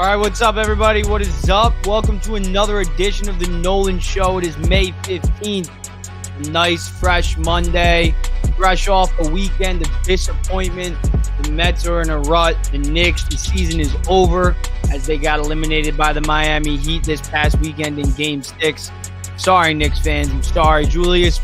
All right, what's up, everybody? What is up? Welcome to another edition of the Nolan Show. It is May 15th. A nice, fresh Monday. Fresh off a weekend of disappointment. The Mets are in a rut. The Knicks, the season is over as they got eliminated by the Miami Heat this past weekend in Game 6. Sorry, Knicks fans. I'm sorry. Julius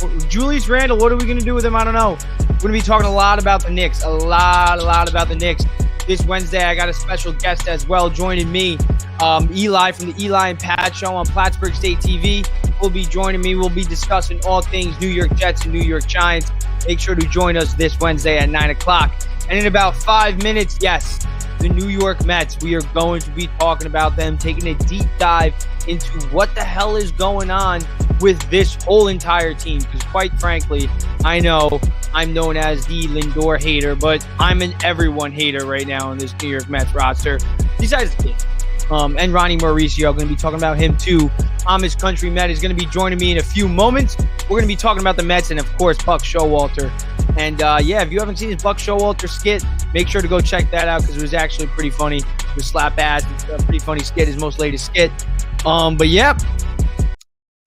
Randle, what are we going to do with him? I don't know. We're going to be talking a lot about the Knicks. A lot about the Knicks. This Wednesday, I got a special guest as well joining me. Eli from the Eli and Pat Show on Plattsburgh State TV will be joining me. We'll be discussing all things New York Jets and New York Giants. Make sure to join us this Wednesday at 9 o'clock. And in about 5 minutes, yes, the New York Mets. We are going to be talking about them, taking a deep dive into what the hell is going on with this whole entire team. Because quite frankly, I know I'm known as the Lindor hater, but I'm an everyone hater right now on this New York Mets roster. Besides the kids. And Ronnie Mauricio, going to be talking about him too. Amish Country Met is going to be joining me in a few moments. We're going to be talking about the Mets and, of course, Buck Showalter. And, if you haven't seen his Buck Showalter skit, make sure to go check that out because it was actually pretty funny. It was slap ass. It's a pretty funny skit, his most latest skit.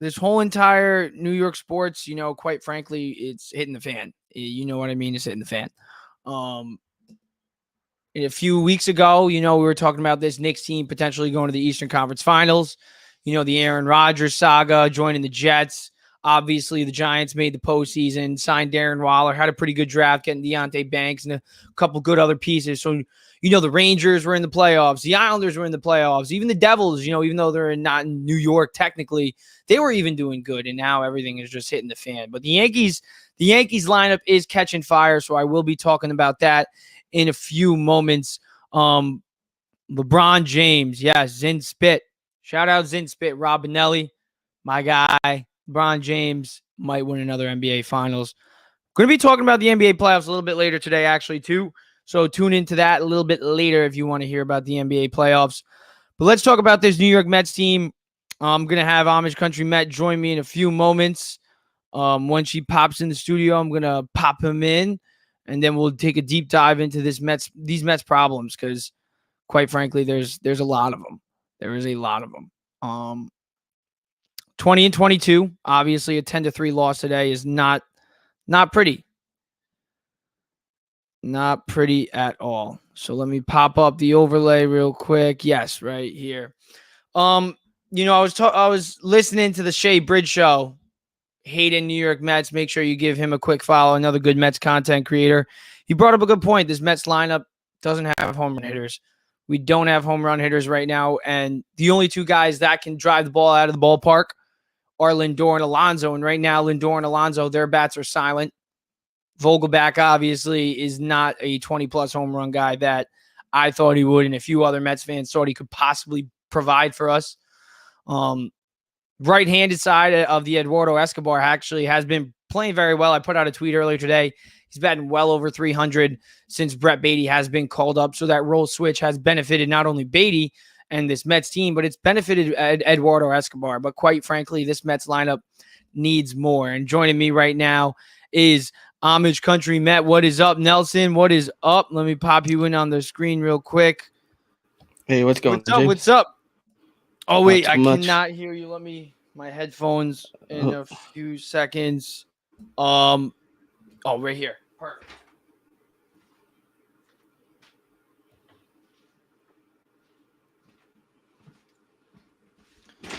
This whole entire New York sports, quite frankly, it's hitting the fan. You know what I mean? It's hitting the fan. A few weeks ago, we were talking about this Knicks team potentially going to the Eastern Conference Finals. The Aaron Rodgers saga, joining the Jets. Obviously, the Giants made the postseason, signed Darren Waller, had a pretty good draft, getting Deonte Banks and a couple good other pieces. So, the Rangers were in the playoffs. The Islanders were in the playoffs. Even the Devils, even though they're not in New York technically, they were even doing good. And now everything is just hitting the fan. But the Yankees lineup is catching fire, so I will be talking about that in a few moments. LeBron James, yes, Zin Spit. Shout out Zin Spit, Rob Benelli, my guy. LeBron James might win another NBA Finals. Going to be talking about the NBA playoffs a little bit later today, actually, too. So tune into that a little bit later if you want to hear about the NBA playoffs. But let's talk about this New York Mets team. I'm going to have Amish Country Met join me in a few moments. When she pops in the studio, I'm going to pop him in, and then we'll take a deep dive into these Mets problems because, quite frankly, there's a lot of them. There is a lot of them. 20-22, obviously a 10-3 loss today is not pretty. Not pretty at all. So let me pop up the overlay real quick. Yes, right here. I was listening to the Shea Bridge show. Hating New York Mets. Make sure you give him a quick follow. Another good Mets content creator. He brought up a good point. This Mets lineup doesn't have home run hitters. We don't have home run hitters right now, and the only two guys that can drive the ball out of the ballpark are Lindor and Alonso. And right now, Lindor and Alonso, their bats are silent. Vogelback, obviously, is not a 20-plus home run guy that I thought he would, and a few other Mets fans thought he could possibly provide for us. Right-handed side of the Eduardo Escobar actually has been playing very well. I put out a tweet earlier today. He's batting well over 300 since Brett Beatty has been called up. So that role switch has benefited not only Beatty and this Mets team, but it's benefited Eduardo Escobar. But quite frankly, this Mets lineup needs more. And joining me right now is Amish Country Met. What is up, Nelson? What is up? Let me pop you in on the screen real quick. Hey, what's going on? What's up? Oh, wait, I cannot hear you. Let me, my headphones in a few seconds. Right here. Perfect.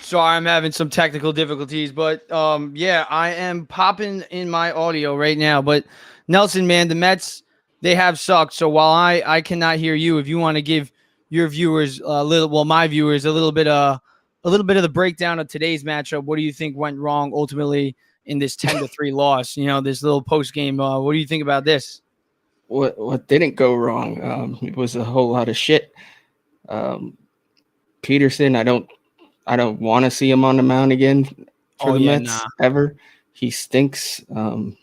Sorry, I'm having some technical difficulties, but I am popping in my audio right now. But Nelson, man, the Mets, they have sucked. So while I cannot hear you, if you want to give your viewers my viewers a little bit of the breakdown of today's matchup, what do you think went wrong ultimately in this 10-3 loss? This little post game. What do you think about this? What didn't go wrong? It was a whole lot of shit. Peterson, I don't want to see him on the mound again for the Mets ever. He stinks. I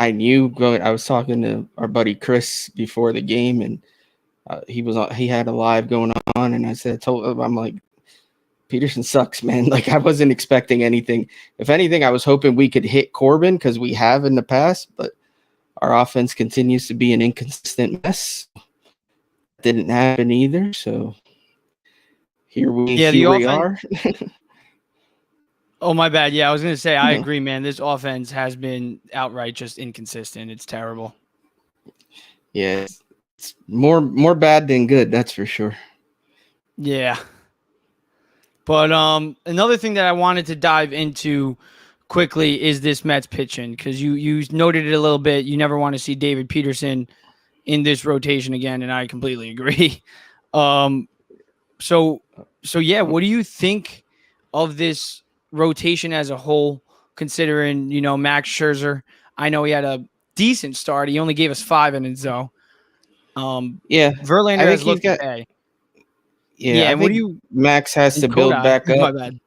was talking to our buddy Chris before the game, and he had a live going on, and I'm like, Peterson sucks, man. Like, I wasn't expecting anything. If anything, I was hoping we could hit Corbin because we have in the past, but our offense continues to be an inconsistent mess. Didn't happen either. So here we are. Oh, my bad. Yeah, I was going to say, I agree, man. This offense has been outright just inconsistent. It's terrible. Yeah, it's more bad than good, that's for sure. Yeah. But another thing that I wanted to dive into quickly is this Mets pitching, because you noted it a little bit. You never want to see David Peterson in this rotation again, and I completely agree. So yeah, what do you think of this rotation as a whole, considering, Max Scherzer? I know he had a decent start. He only gave us 5 innings though. Verlander has looked okay. Yeah, I think Max has to build back up. My bad.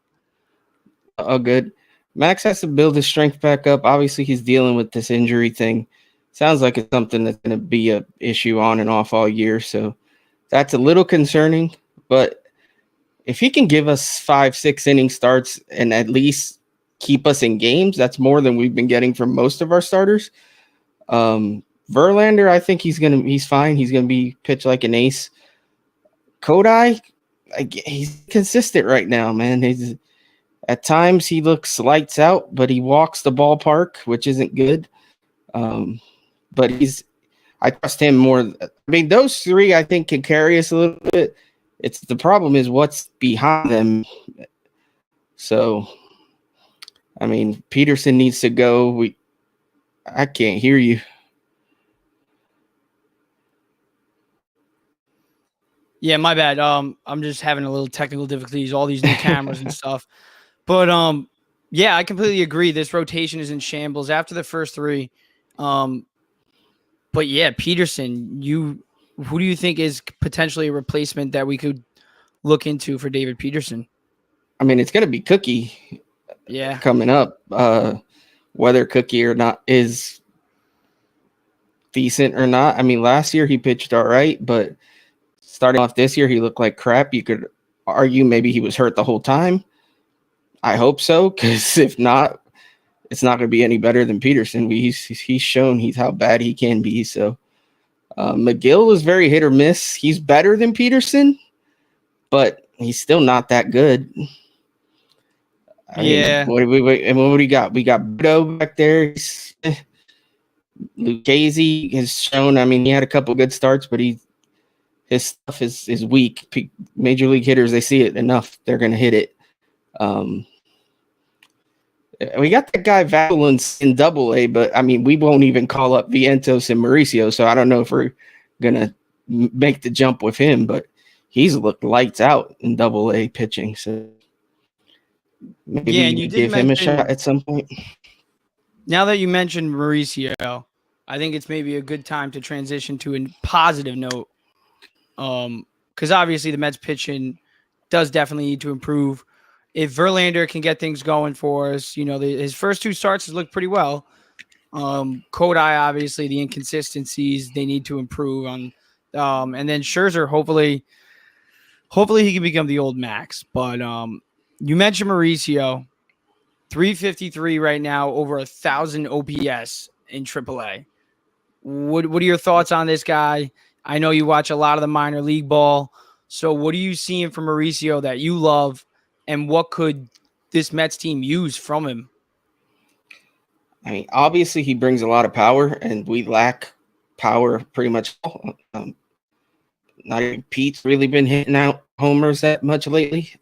Oh, good. Max has to build his strength back up. Obviously, he's dealing with this injury thing. Sounds like it's something that's going to be an issue on and off all year. So that's a little concerning. But if he can give us 5-6 inning starts and at least keep us in games, that's more than we've been getting from most of our starters. Verlander, I think he's fine. He's going to be pitched like an ace. Kodai, he's consistent right now, man. At times he looks lights out, but he walks the ballpark, which isn't good. But I trust him more. I mean, those three I think can carry us a little bit. It's the problem is what's behind them. So, I mean, Peterson needs to go. I can't hear you. Yeah, my bad. I'm just having a little technical difficulties, all these new cameras and stuff. But yeah, I completely agree. This rotation is in shambles after the first 3. But yeah, Peterson, who do you think is potentially a replacement that we could look into for David Peterson? I mean, it's going to be Cookie. Yeah, coming up. Whether Cookie or not is decent or not. I mean, last year he pitched all right, but starting off this year, he looked like crap. You could argue maybe he was hurt the whole time. I hope so, because if not, it's not going to be any better than Peterson. He's shown how bad he can be. So McGill is very hit or miss. He's better than Peterson, but he's still not that good. I mean, what do we got? We got Brito back there. Lucchesi has shown. I mean, he had a couple good starts, but his stuff is weak. Major league hitters, they see it enough, they're going to hit it. We got that guy Valens in Double-A, but I mean, we won't even call up Vientos and Mauricio, so I don't know if we're going to make the jump with him, but he's looked lights out in Double-A pitching. So maybe and you give him a shot at some point. Now that you mentioned Mauricio, I think it's maybe a good time to transition to a positive note. Because obviously the Mets pitching does definitely need to improve. If Verlander can get things going for us, his first 2 starts has looked pretty well. Kodai, obviously, the inconsistencies they need to improve on. And then Scherzer, hopefully he can become the old Max. But you mentioned Mauricio, 353 right now, over 1,000 OPS in AAA. What are your thoughts on this guy? I know you watch a lot of the minor league ball. So what are you seeing from Mauricio that you love, and what could this Mets team use from him? I mean, obviously he brings a lot of power, and we lack power pretty much. Not even Pete's really been hitting out homers that much lately.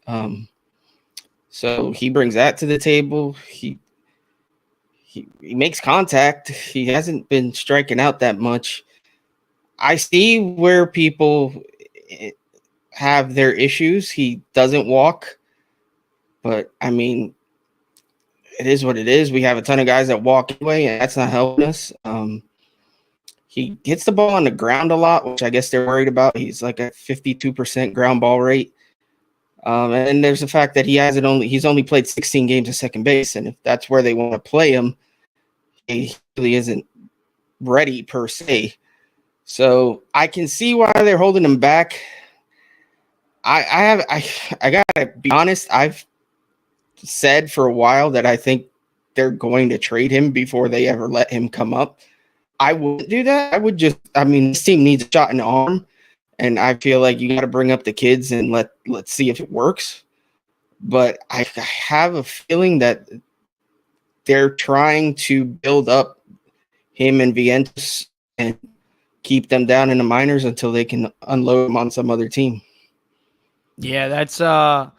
So he brings that to the table. He makes contact. He hasn't been striking out that much. I see where people have their issues. He doesn't walk, but I mean, it is what it is. We have a ton of guys that walk anyway, and that's not helping us. He hits the ball on the ground a lot, which I guess they're worried about. He's like a 52% ground ball rate. And there's the fact that he's only played 16 games at second base, and if that's where they want to play him, he really isn't ready per se. So I can see why they're holding him back. I gotta be honest. I've said for a while that I think they're going to trade him before they ever let him come up. I wouldn't do that. This team needs a shot in the arm, And I feel like you got to bring up the kids and let's see if it works. But I have a feeling that they're trying to build up him and Vientos and keep them down in the minors until they can unload them on some other team. Yeah, that's I'm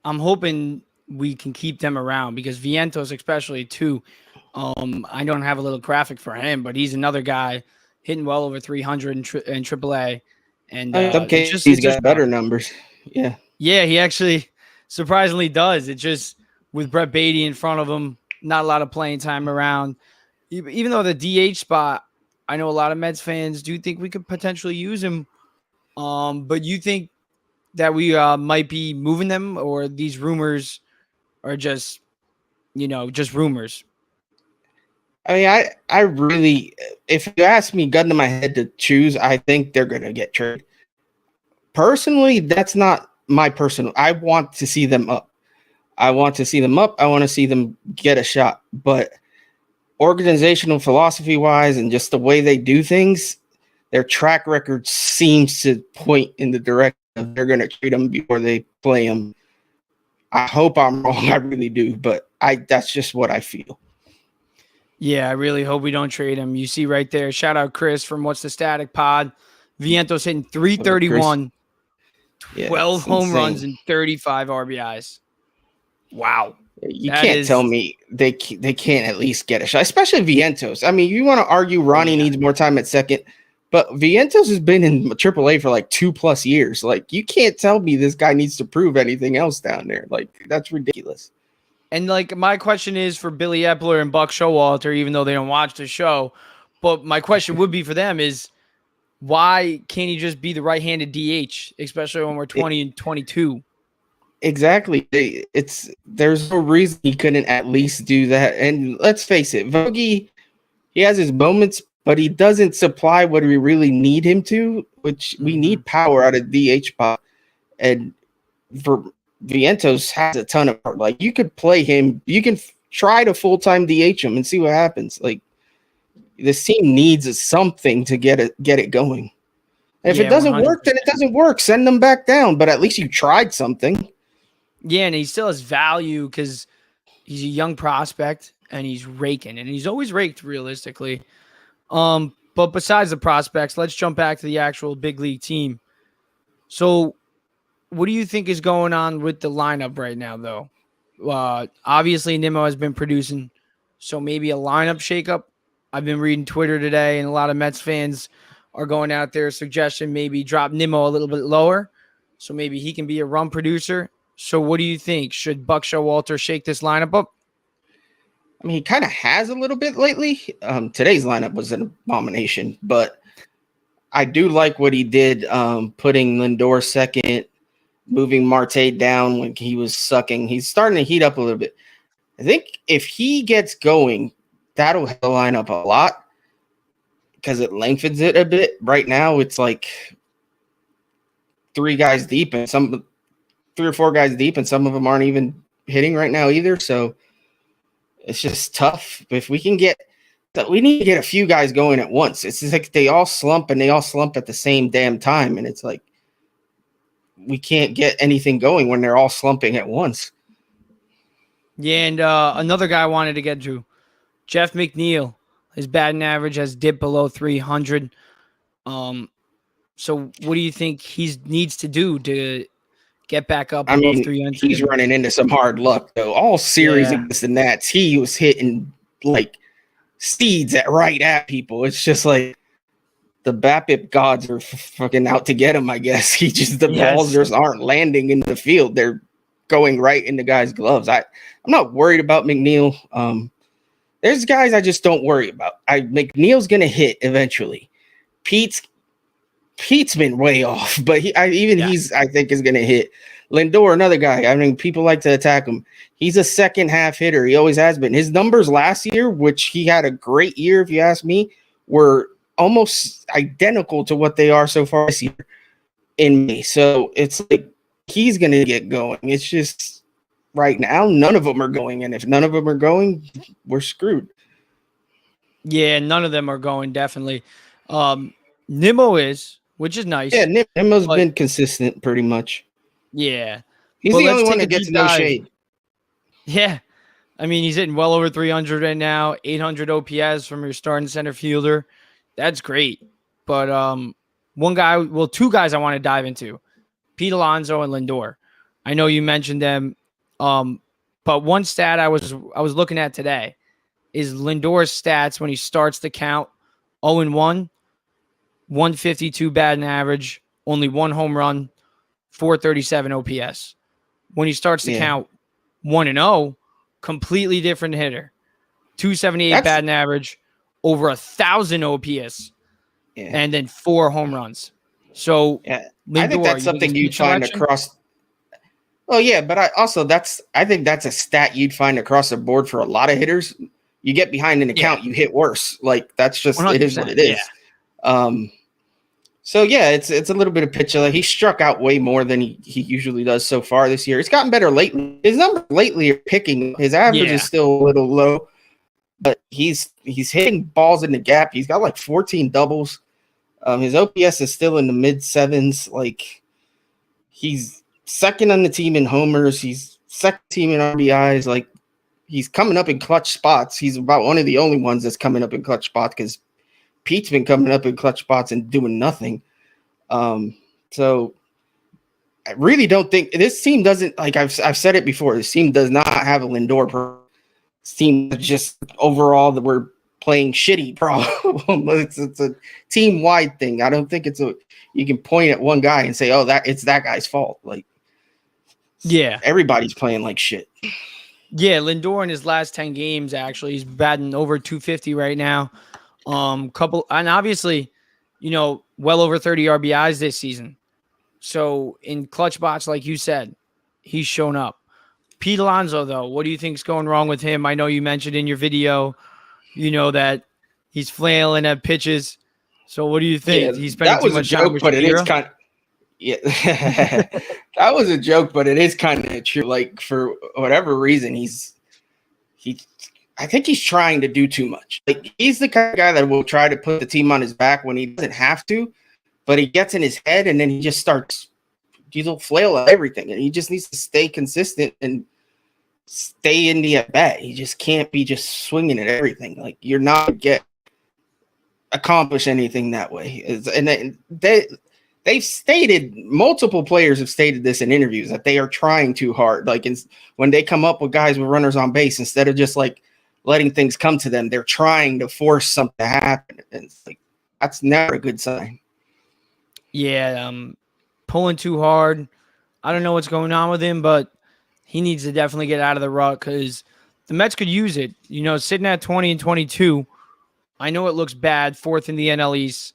hoping we can keep them around because Vientos especially too. I don't have a little graphic for him, but he's another guy hitting well over 300 in AAA. And Some it's cases just he's got better numbers. Yeah. Yeah, he actually surprisingly does. It just with Brett Beatty in front of him, not a lot of playing time around. Even though the DH spot, I know a lot of Mets fans do think we could potentially use him. But you think that we might be moving them, or these rumors are just, just rumors? I mean, I really, if you ask me, gun to my head to choose, I think they're going to get traded. Personally, that's not my personal. I want to see them up. I want to see them up. I want to see them get a shot. But organizational philosophy wise and just the way they do things, their track record seems to point in the direction of they're going to treat them before they play them. I hope I'm wrong. I really do. But that's just what I feel. Yeah, I really hope we don't trade him. You see right there. Shout out Chris from What's the Static Pod. Vientos hitting 331, 12 home runs and 35 RBIs. Wow. You can't tell me they can't at least get a shot, especially Vientos. I mean, you want to argue Ronnie needs more time at second, but Vientos has been in AAA for like 2+ years. Like, you can't tell me this guy needs to prove anything else down there. Like, that's ridiculous. And like my question is for Billy Epler and Buck Showalter, even though they don't watch the show, but my question would be for them is why can't he just be the right-handed DH, especially when we're 20 and 22? Exactly. There's no reason he couldn't at least do that. And let's face it, Vogie, he has his moments, but he doesn't supply what we really need him to, which we need power out of DH spot. And for Vientos has a ton of power. Like, you could play him, you can try to full-time DH him and see what happens. Like, this team needs something to get it going. And if it doesn't 100%. Work, then it doesn't work. Send them back down. But at least you tried something. Yeah, and he still has value because he's a young prospect and he's raking, and he's always raked realistically. But besides the prospects, let's jump back to the actual big league team. So, what do you think is going on with the lineup right now, though? Obviously, Nimmo has been producing, so maybe a lineup shakeup. I've been reading Twitter today, and a lot of Mets fans are going out there suggesting maybe drop Nimmo a little bit lower, so maybe he can be a run producer. So what do you think? Should Buck Showalter shake this lineup up? I mean, he kind of has a little bit lately. Today's lineup was an abomination, but I do like what he did, putting Lindor second, moving Marte down when he was sucking. He's starting to heat up a little bit. I think if he gets going, that'll help the lineup a lot because it lengthens it a bit. Right now, it's like 3 guys deep and 3 or 4 guys deep, and some of them aren't even hitting right now either. So it's just tough. If we can we need to get a few guys going at once. It's like they all slump at the same damn time. And it's like, we can't get anything going when they're all slumping at once. Yeah. And another guy I wanted to get to, Jeff McNeil, his batting average has dipped below 300. So what do you think he needs to do to get back up above 300? He's running into some hard luck, though. All series against the Nats, he was hitting like steeds right at people. It's just like the BABIP gods are fucking out to get him, I guess. Balls just aren't landing in the field. They're going right into guys' gloves. I'm not worried about McNeil. There's guys I just don't worry about. McNeil's going to hit eventually. Pete's been way off, but he's I think is going to hit. Lindor, another guy. I mean, people like to attack him. He's a second half hitter. He always has been. His numbers last year, which he had a great year, if you ask me, were almost identical to what they are so far this year in May. So it's like he's going to get going. It's just right now, none of them are going. And if none of them are going, we're screwed. Yeah, none of them are going, definitely. Nimmo is, which is nice. Yeah, Nimmo's been consistent pretty much. Yeah. He's the only one that gets no shade. Yeah. I mean, he's hitting well over 300 right now, 800 OPS from your starting center fielder. That's great. But two guys I want to dive into, Pete Alonso and Lindor. I know you mentioned them, but one stat I was looking at today is Lindor's stats when he starts the count: 0-1, 152 batting average, only one home run, 437 OPS. When he starts the count 1-0, completely different hitter, 278 batting average, over 1,000 OPS, and then 4 home runs. So Lindor, I think that's something you'd find across. Oh yeah, but I think that's a stat you'd find across the board for a lot of hitters. You get behind an account, you hit worse. Like that's just it is what it is. So yeah, it's a little bit of pitch. He struck out way more than he usually does so far this year. It's gotten better lately. His numbers lately are picking. His average is still a little low, but he's hitting balls in the gap. He's got like 14 doubles. His OPS is still in the mid sevens. Like he's second on the team in homers. He's second team in RBIs. Like he's coming up in clutch spots. He's about one of the only ones that's coming up in clutch spots because Pete's been coming up in clutch spots and doing nothing. So I really don't think this team doesn't, like I've said it before, this team does not have a Lindor team. Just overall that we're playing shitty problem. It's a team-wide thing. I don't think you can point at one guy and say, oh, it's that guy's fault. Like, everybody's playing like shit. Yeah, Lindor in his last 10 games, actually, he's batting over 250 right now. And obviously, well over 30 RBIs this season. So in clutch spots, like you said, he's shown up. Pete Alonso, though, what do you think's going wrong with him? I know you mentioned in your video, that he's flailing at pitches. So what do you think? He's spending too much time with Shakira? It is kind of, that was a joke, but it is kind of true. Like for whatever reason, I think he's trying to do too much. Like he's the kind of guy that will try to put the team on his back when he doesn't have to, but he gets in his head and then he just starts. He'll flail at everything, and he just needs to stay consistent and stay in the at bat. He just can't be just swinging at everything. Like you're not gonna get accomplish anything that way. And they've stated, multiple players have stated this in interviews, that they are trying too hard. Like when they come up with guys with runners on base, instead of just like letting things come to them, they're trying to force something to happen. And it's like, that's never a good sign. Yeah, pulling too hard. I don't know what's going on with him, but he needs to definitely get out of the rut because the Mets could use it. Sitting at 20-22, I know it looks bad, 4th in the NL East,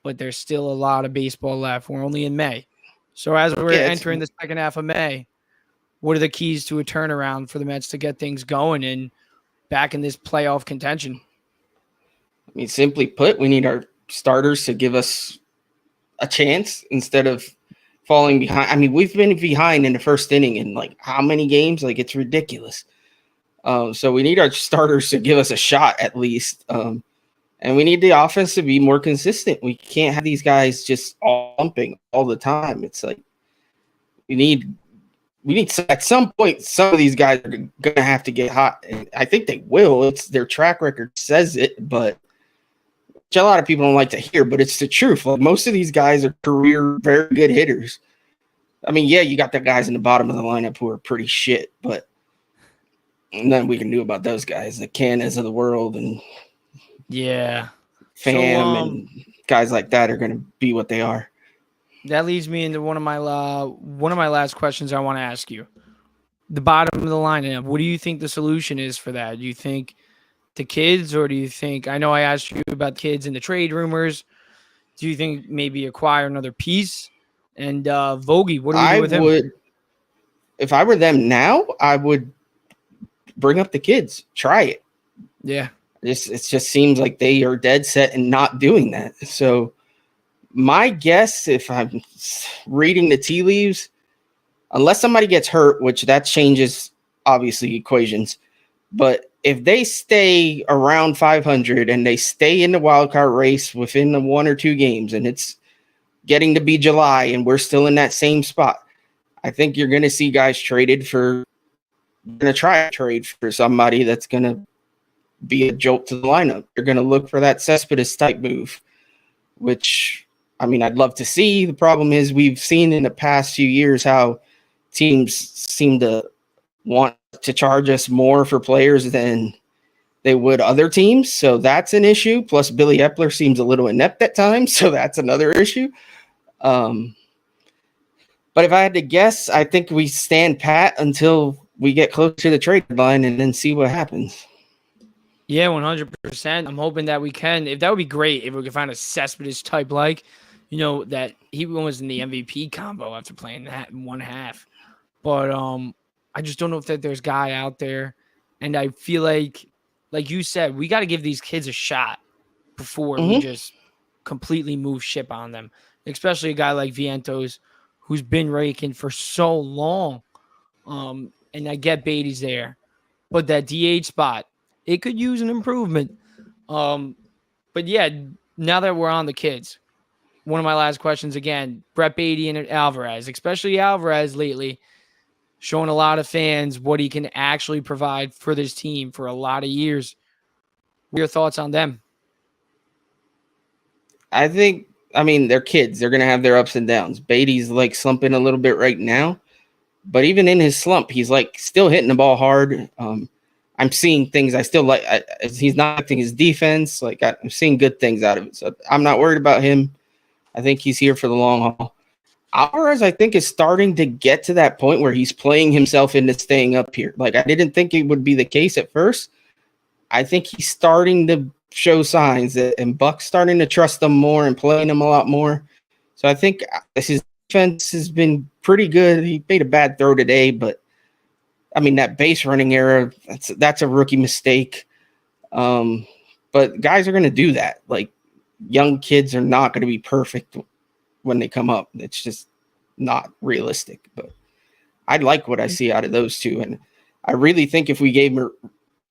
but there's still a lot of baseball left. We're only in May. So as we're entering the second half of May, what are the keys to a turnaround for the Mets to get things going and back in this playoff contention? I mean, simply put, we need our starters to give us a chance instead of falling behind. I mean, we've been behind in the first inning in like how many games? Like it's ridiculous. So we need our starters to give us a shot at least. And we need the offense to be more consistent. We can't have these guys just all pumping all the time. It's like we need at some point, some of these guys are going to have to get hot. And I think they will. It's their track record says it, but which a lot of people don't like to hear, but it's the truth. Like most of these guys are career, very good hitters. I mean, yeah, you got the guys in the bottom of the lineup who are pretty shit, but nothing we can do about those guys, the Canas of the world and Fam and guys like that are going to be what they are. That leads me into one of my last questions I want to ask you. The bottom of the lineup, what do you think the solution is for that? Do you think the kids, or do you think, I know I asked you about kids and the trade rumors. Do you think maybe acquire another piece? And Vogie, what do we do with him? If I were them now, I would bring up the kids. Try it. Yeah. It just seems like they are dead set and not doing that. So my guess, if I'm reading the tea leaves, unless somebody gets hurt, which that changes obviously equations, but if they stay around 500 and they stay in the wild card race within the 1 or 2 games, and it's getting to be July and we're still in that same spot, I think you're going to see guys traded for, going to try to trade for somebody that's going to be a jolt to the lineup. You're going to look for that Cespedes type move, which, I mean, I'd love to see. The problem is we've seen in the past few years how teams seem to want to charge us more for players than they would other teams. So that's an issue. Plus, Billy Epler seems a little inept at times. So that's another issue. But if I had to guess, I think we stand pat until we get close to the trade deadline and then see what happens. Yeah, 100%. I'm hoping that we can. If that would be great if we could find a Cespedes type, that he was in the MVP combo after playing that in one half. But I just don't know if that there's a guy out there. And I feel like you said, we got to give these kids a shot before we just completely move ship on them. Especially a guy like Vientos, who's been raking for so long. And I get Beatty's there. But that DH spot, it could use an improvement. But yeah, now that we're on the kids, one of my last questions again, Brett Beatty and Alvarez, especially Alvarez lately, showing a lot of fans what he can actually provide for this team for a lot of years. What are your thoughts on them? I mean, they're kids. They're going to have their ups and downs. Beatty's like slumping a little bit right now, but even in his slump, he's like still hitting the ball hard. I'm seeing things I still like. He's not affecting his defense. Like I'm seeing good things out of it. So I'm not worried about him. I think he's here for the long haul. Alvarez, I think, is starting to get to that point where he's playing himself into staying up here. Like I didn't think it would be the case at first. I think he's starting to show signs that, and Buck's starting to trust him more and playing him a lot more. So I think his defense has been pretty good. He made a bad throw today, but I mean, that base running error, that's a rookie mistake. But guys are going to do that. Like young kids are not going to be perfect when they come up. It's just not realistic. But I like what I see out of those two. And I really think if we gave Murillo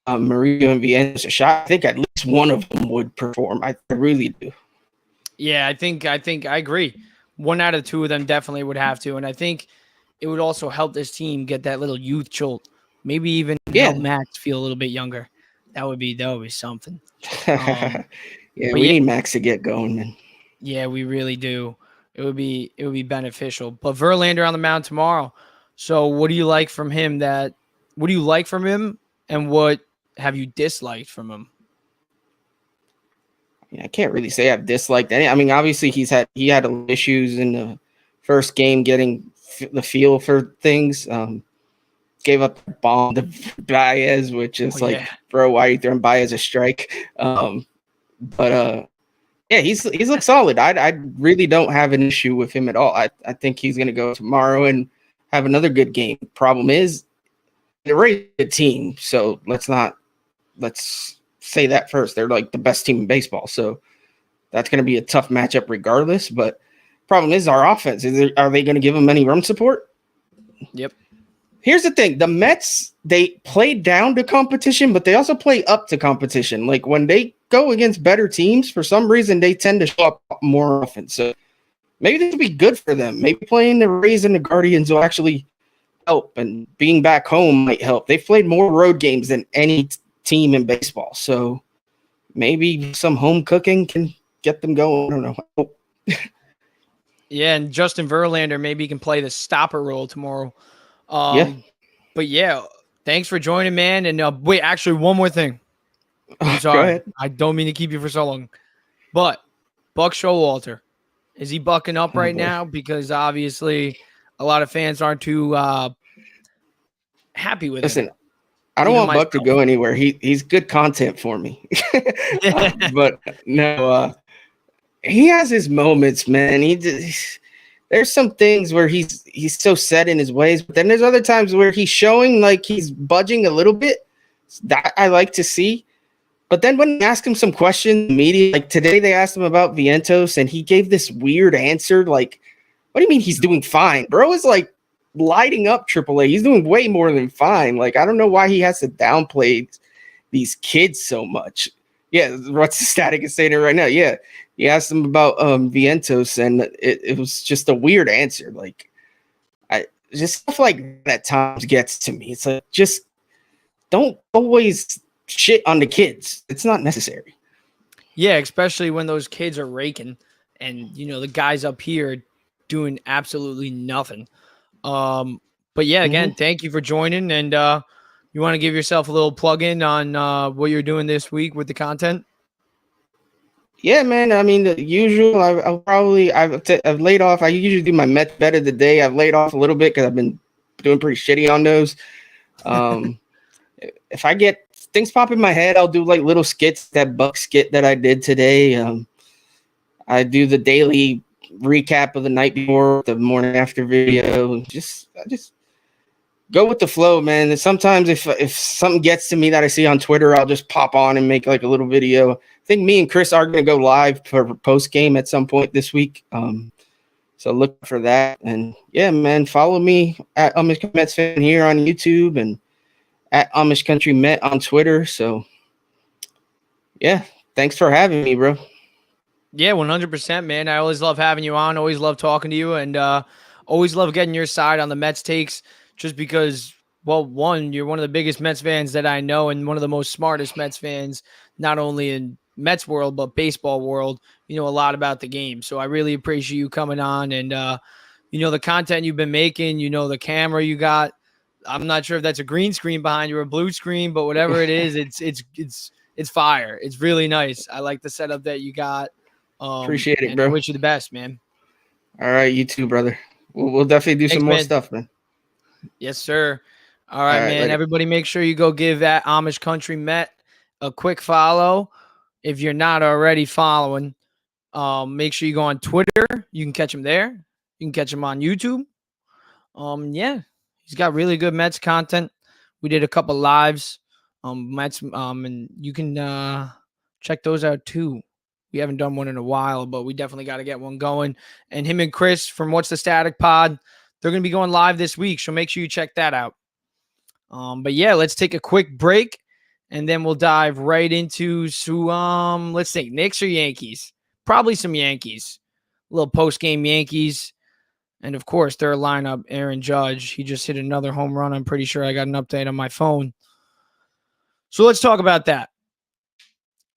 and Vientos a shot, I think at least one of them would perform. I really do. Yeah, I think I agree. One out of two of them definitely would have to. And I think it would also help this team get that little youth jolt. Maybe even help Max feel a little bit younger. That would be something. We need Max to get going, man. Yeah, we really do. It would be beneficial. But Verlander on the mound tomorrow. So what do you like from him? What do you like from him, and what have you disliked from him? I can't really say I've disliked any. I mean, obviously he had issues in the first game getting the feel for things. Gave up a bomb to Baez, which is bro, why are you throwing Baez a strike? He's looked solid. I really don't have an issue with him at all. I think he's gonna go tomorrow and have another good game. Problem is, they're a really good team, so let's say that first. They're like the best team in baseball, so that's gonna be a tough matchup regardless. But problem is our offense. Are they going to give them any run support? Yep. Here's the thing. The Mets, they play down to competition, but they also play up to competition. Like when they go against better teams, for some reason, they tend to show up more often. So maybe this will be good for them. Maybe playing the Rays and the Guardians will actually help, and being back home might help. They've played more road games than any team in baseball. So maybe some home cooking can get them going. I don't know. Yeah, and Justin Verlander, maybe he can play the stopper role tomorrow. But yeah, thanks for joining, man. And wait, actually, one more thing. I'm sorry. Go ahead. I don't mean to keep you for so long. But Buck Showalter, is he bucking up right now? Because obviously a lot of fans aren't too happy with him. Listen, I don't want Buck to go anywhere. He's good content for me. But no, he has his moments, man. There's some things where he's so set in his ways, but then there's other times where he's showing like he's budging a little bit. That I like to see. But then when you ask him some questions, media, like today they asked him about Vientos, and he gave this weird answer. Like, what do you mean he's doing fine? Bro is like lighting up AAA. He's doing way more than fine. Like, I don't know why he has to downplay these kids so much. Yeah, what's the static is saying it right now? Yeah. he asked him about Vientos, and it was just a weird answer. Like, I just stuff like that at times gets to me. It's like, just don't always shit on the kids. It's not necessary. Yeah, especially when those kids are raking, and the guys up here doing absolutely nothing. But yeah, again, thank you for joining, and you want to give yourself a little plug in on what you're doing this week with the content? Yeah, man. I mean, the usual. I've laid off. I usually do my Mets bet of the day. I've laid off a little bit because I've been doing pretty shitty on those. If I get things pop in my head, I'll do like little skits. That Buck skit that I did today. I do the daily recap of the night before, the morning after video. I just go with the flow, man. And sometimes if something gets to me that I see on Twitter, I'll just pop on and make like a little video. I think me and Chris are going to go live for post game at some point this week. So look for that. And yeah, man, follow me at Amish Mets Fan here on YouTube and at Amish Country Met on Twitter. So yeah, thanks for having me, bro. Yeah, 100%, man. I always love having you on. Always love talking to you, and always love getting your side on the Mets takes. Just because, well, one, you're one of the biggest Mets fans that I know, and one of the most smartest Mets fans, not only in Mets world but baseball world. You know a lot about the game, so I really appreciate you coming on, and the content you've been making. The camera you got. I'm not sure if that's a green screen behind you or a blue screen, but whatever it is, it's fire. It's really nice. I like the setup that you got. Appreciate it, bro. I wish you the best, man. All right, you too, brother. We'll definitely do some more stuff, man. Yes, sir. All right, man. Later. Everybody make sure you go give that Amish Country Met a quick follow. If you're not already following, make sure you go on Twitter. You can catch him there. You can catch him on YouTube. Yeah, he's got really good Mets content. We did a couple lives, Mets, and you can check those out too. We haven't done one in a while, but we definitely got to get one going. And him and Chris from What's the Static Pod, they're going to be going live this week, so make sure you check that out. But yeah, let's take a quick break, and then we'll dive right into let's think, Knicks or Yankees? Probably some Yankees. A little post-game Yankees. And, of course, their lineup, Aaron Judge. He just hit another home run. I'm pretty sure I got an update on my phone. So let's talk about that.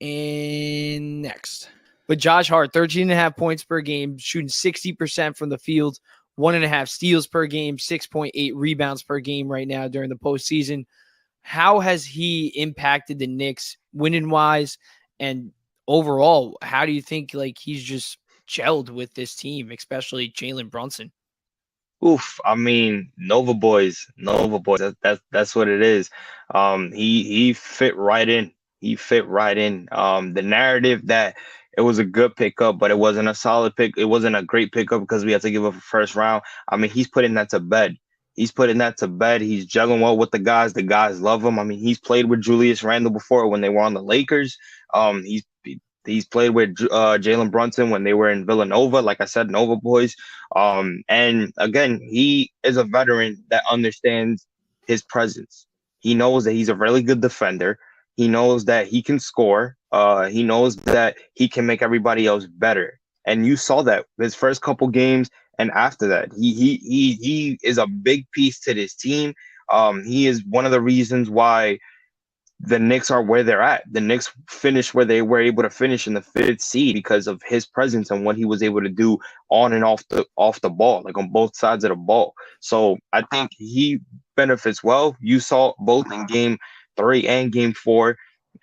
And next. But Josh Hart, 13.5 points per game, shooting 60% from the field, 1.5 steals per game, 6.8 rebounds per game right now during the postseason. How has he impacted the Knicks winning-wise? And overall, how do you think he's just gelled with this team, especially Jalen Brunson? Oof, I mean, Nova boys. That's what it is. He fit right in. The narrative that it was a good pickup, but it wasn't a solid pick. It wasn't a great pickup because we had to give up a first round. I mean, he's putting that to bed. He's gelling well with the guys. The guys love him. I mean, he's played with Julius Randle before when they were on the Lakers. He's played with Jalen Brunson when they were in Villanova. Like I said, Nova boys. And again, he is a veteran that understands his presence. He knows that he's a really good defender. He knows that he can score. He knows that he can make everybody else better. And you saw that his first couple games, and after that, he is a big piece to this team. He is one of the reasons why the Knicks are where they're at. The Knicks finished where they were able to finish in the 5th seed because of his presence and what he was able to do on and off the ball, like on both sides of the ball. So I think he benefits well. You saw both in Game 3 and Game 4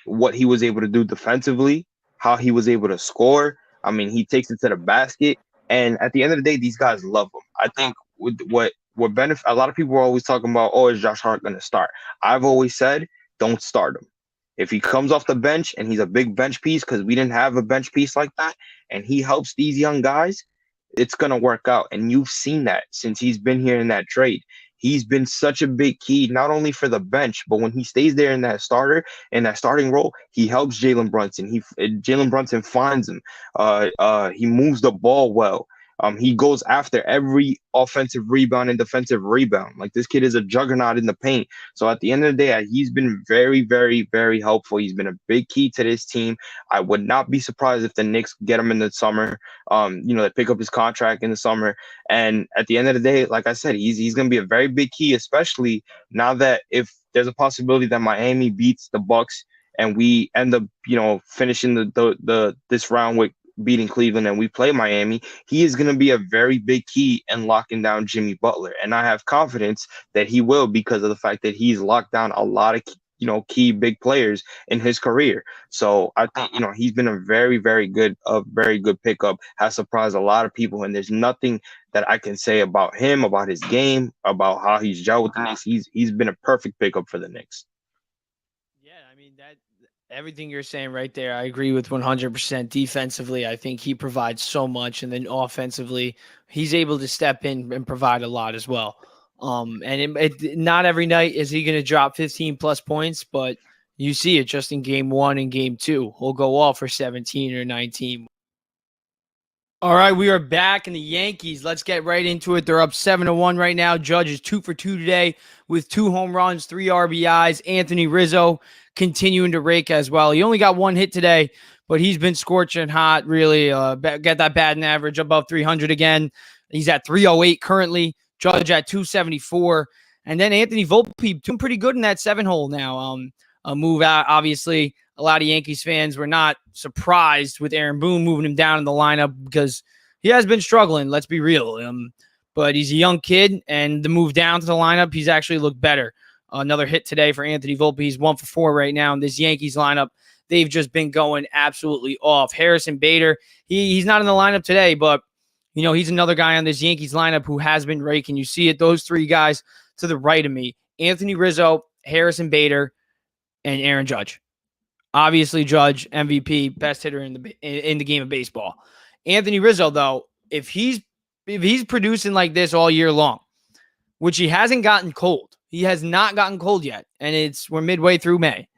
what he was able to do defensively, how he was able to score. I mean, he takes it to the basket, and at the end of the day, these guys love him. I think what benefit, a lot of people are always talking about, oh, is Josh Hart going to start? I've always said, don't start him. If he comes off the bench and he's a big bench piece, because we didn't have a bench piece like that, and he helps these young guys, it's going to work out. And you've seen that since he's been here in that trade. He's been such a big key, not only for the bench, but when he stays there in that starting role, he helps Jalen Brunson. Jalen Brunson finds him. He moves the ball well. He goes after every offensive rebound and defensive rebound. Like, this kid is a juggernaut in the paint. So at the end of the day, he's been very, very, very helpful. He's been a big key to this team. I would not be surprised if the Knicks get him in the summer. They pick up his contract in the summer. And at the end of the day, like I said, he's going to be a very big key, especially now that if there's a possibility that Miami beats the Bucks and we end up, finishing this round with beating Cleveland and we play Miami, he is going to be a very big key in locking down Jimmy Butler. And I have confidence that he will, because of the fact that he's locked down a lot of key big players in his career. So I think, he's been a very, very good pickup, has surprised a lot of people. And there's nothing that I can say about him, about his game, about how he's gelled with the Knicks. He's been a perfect pickup for the Knicks. Yeah, I mean, that everything you're saying right there, I agree with 100%. Defensively, I think he provides so much, and then offensively, he's able to step in and provide a lot as well. Not every night is he going to drop 15 plus points, but you see it just in game 1 and game 2. He'll go off for 17 or 19. All right, we are back in the Yankees. Let's get right into it. They're up 7-1 right now. Judge is 2 for 2 today with 2 home runs, 3 RBIs. Anthony Rizzo continuing to rake as well. He only got 1 hit today, but he's been scorching hot, really. Get that batting average above 300 again. He's at 308 currently. Judge at 274. And then Anthony Volpe doing pretty good in that 7-hole now. A move out, obviously. A lot of Yankees fans were not surprised with Aaron Boone moving him down in the lineup because he has been struggling, let's be real. But he's a young kid, and the move down to the lineup, he's actually looked better. Another hit today for Anthony Volpe. He's 1 for 4 right now in this Yankees lineup. They've just been going absolutely off. Harrison Bader, he's not in the lineup today, but he's another guy on this Yankees lineup who has been raking. You see it, those 3 guys to the right of me: Anthony Rizzo, Harrison Bader, and Aaron Judge. Obviously, Judge, MVP, best hitter in the game of baseball. Anthony Rizzo, though, if he's producing like this all year long, which he hasn't gotten cold. He has not gotten cold yet, and we're midway through May.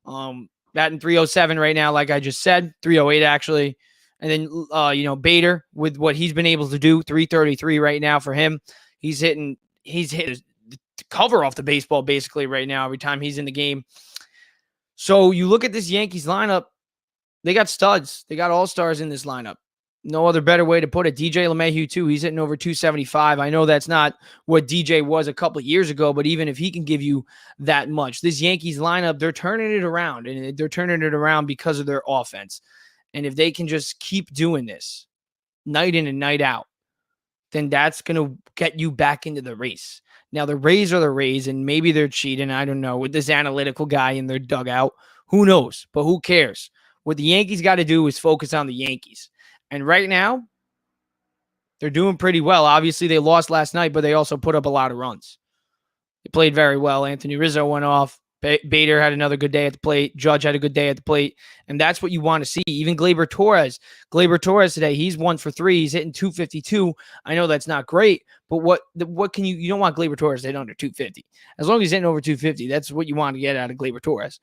Batting 307 right now, like I just said, 308 actually. And then Bader, with what he's been able to do, 333 right now for him. He's hit the cover off the baseball basically right now every time he's in the game. So you look at this Yankees lineup, they got studs. They got all-stars in this lineup. No other better way to put it. DJ LeMahieu, too, he's hitting over 275. I know that's not what DJ was a couple of years ago, but even if he can give you that much, this Yankees lineup, they're turning it around, and they're turning it around because of their offense. And if they can just keep doing this night in and night out, then that's going to get you back into the race. Now, the Rays are the Rays, and maybe they're cheating. I don't know. With this analytical guy in their dugout, who knows? But who cares? What the Yankees got to do is focus on the Yankees. And right now, they're doing pretty well. Obviously, they lost last night, but they also put up a lot of runs. They played very well. Anthony Rizzo went off. Bader had another good day at the plate. Judge had a good day at the plate. And that's what you want to see. Even Gleyber Torres today, he's 1 for 3. He's hitting 252. I know that's not great, but what can you don't want Gleyber Torres to hit under 250. As long as he's hitting over 250, that's what you want to get out of Gleyber Torres.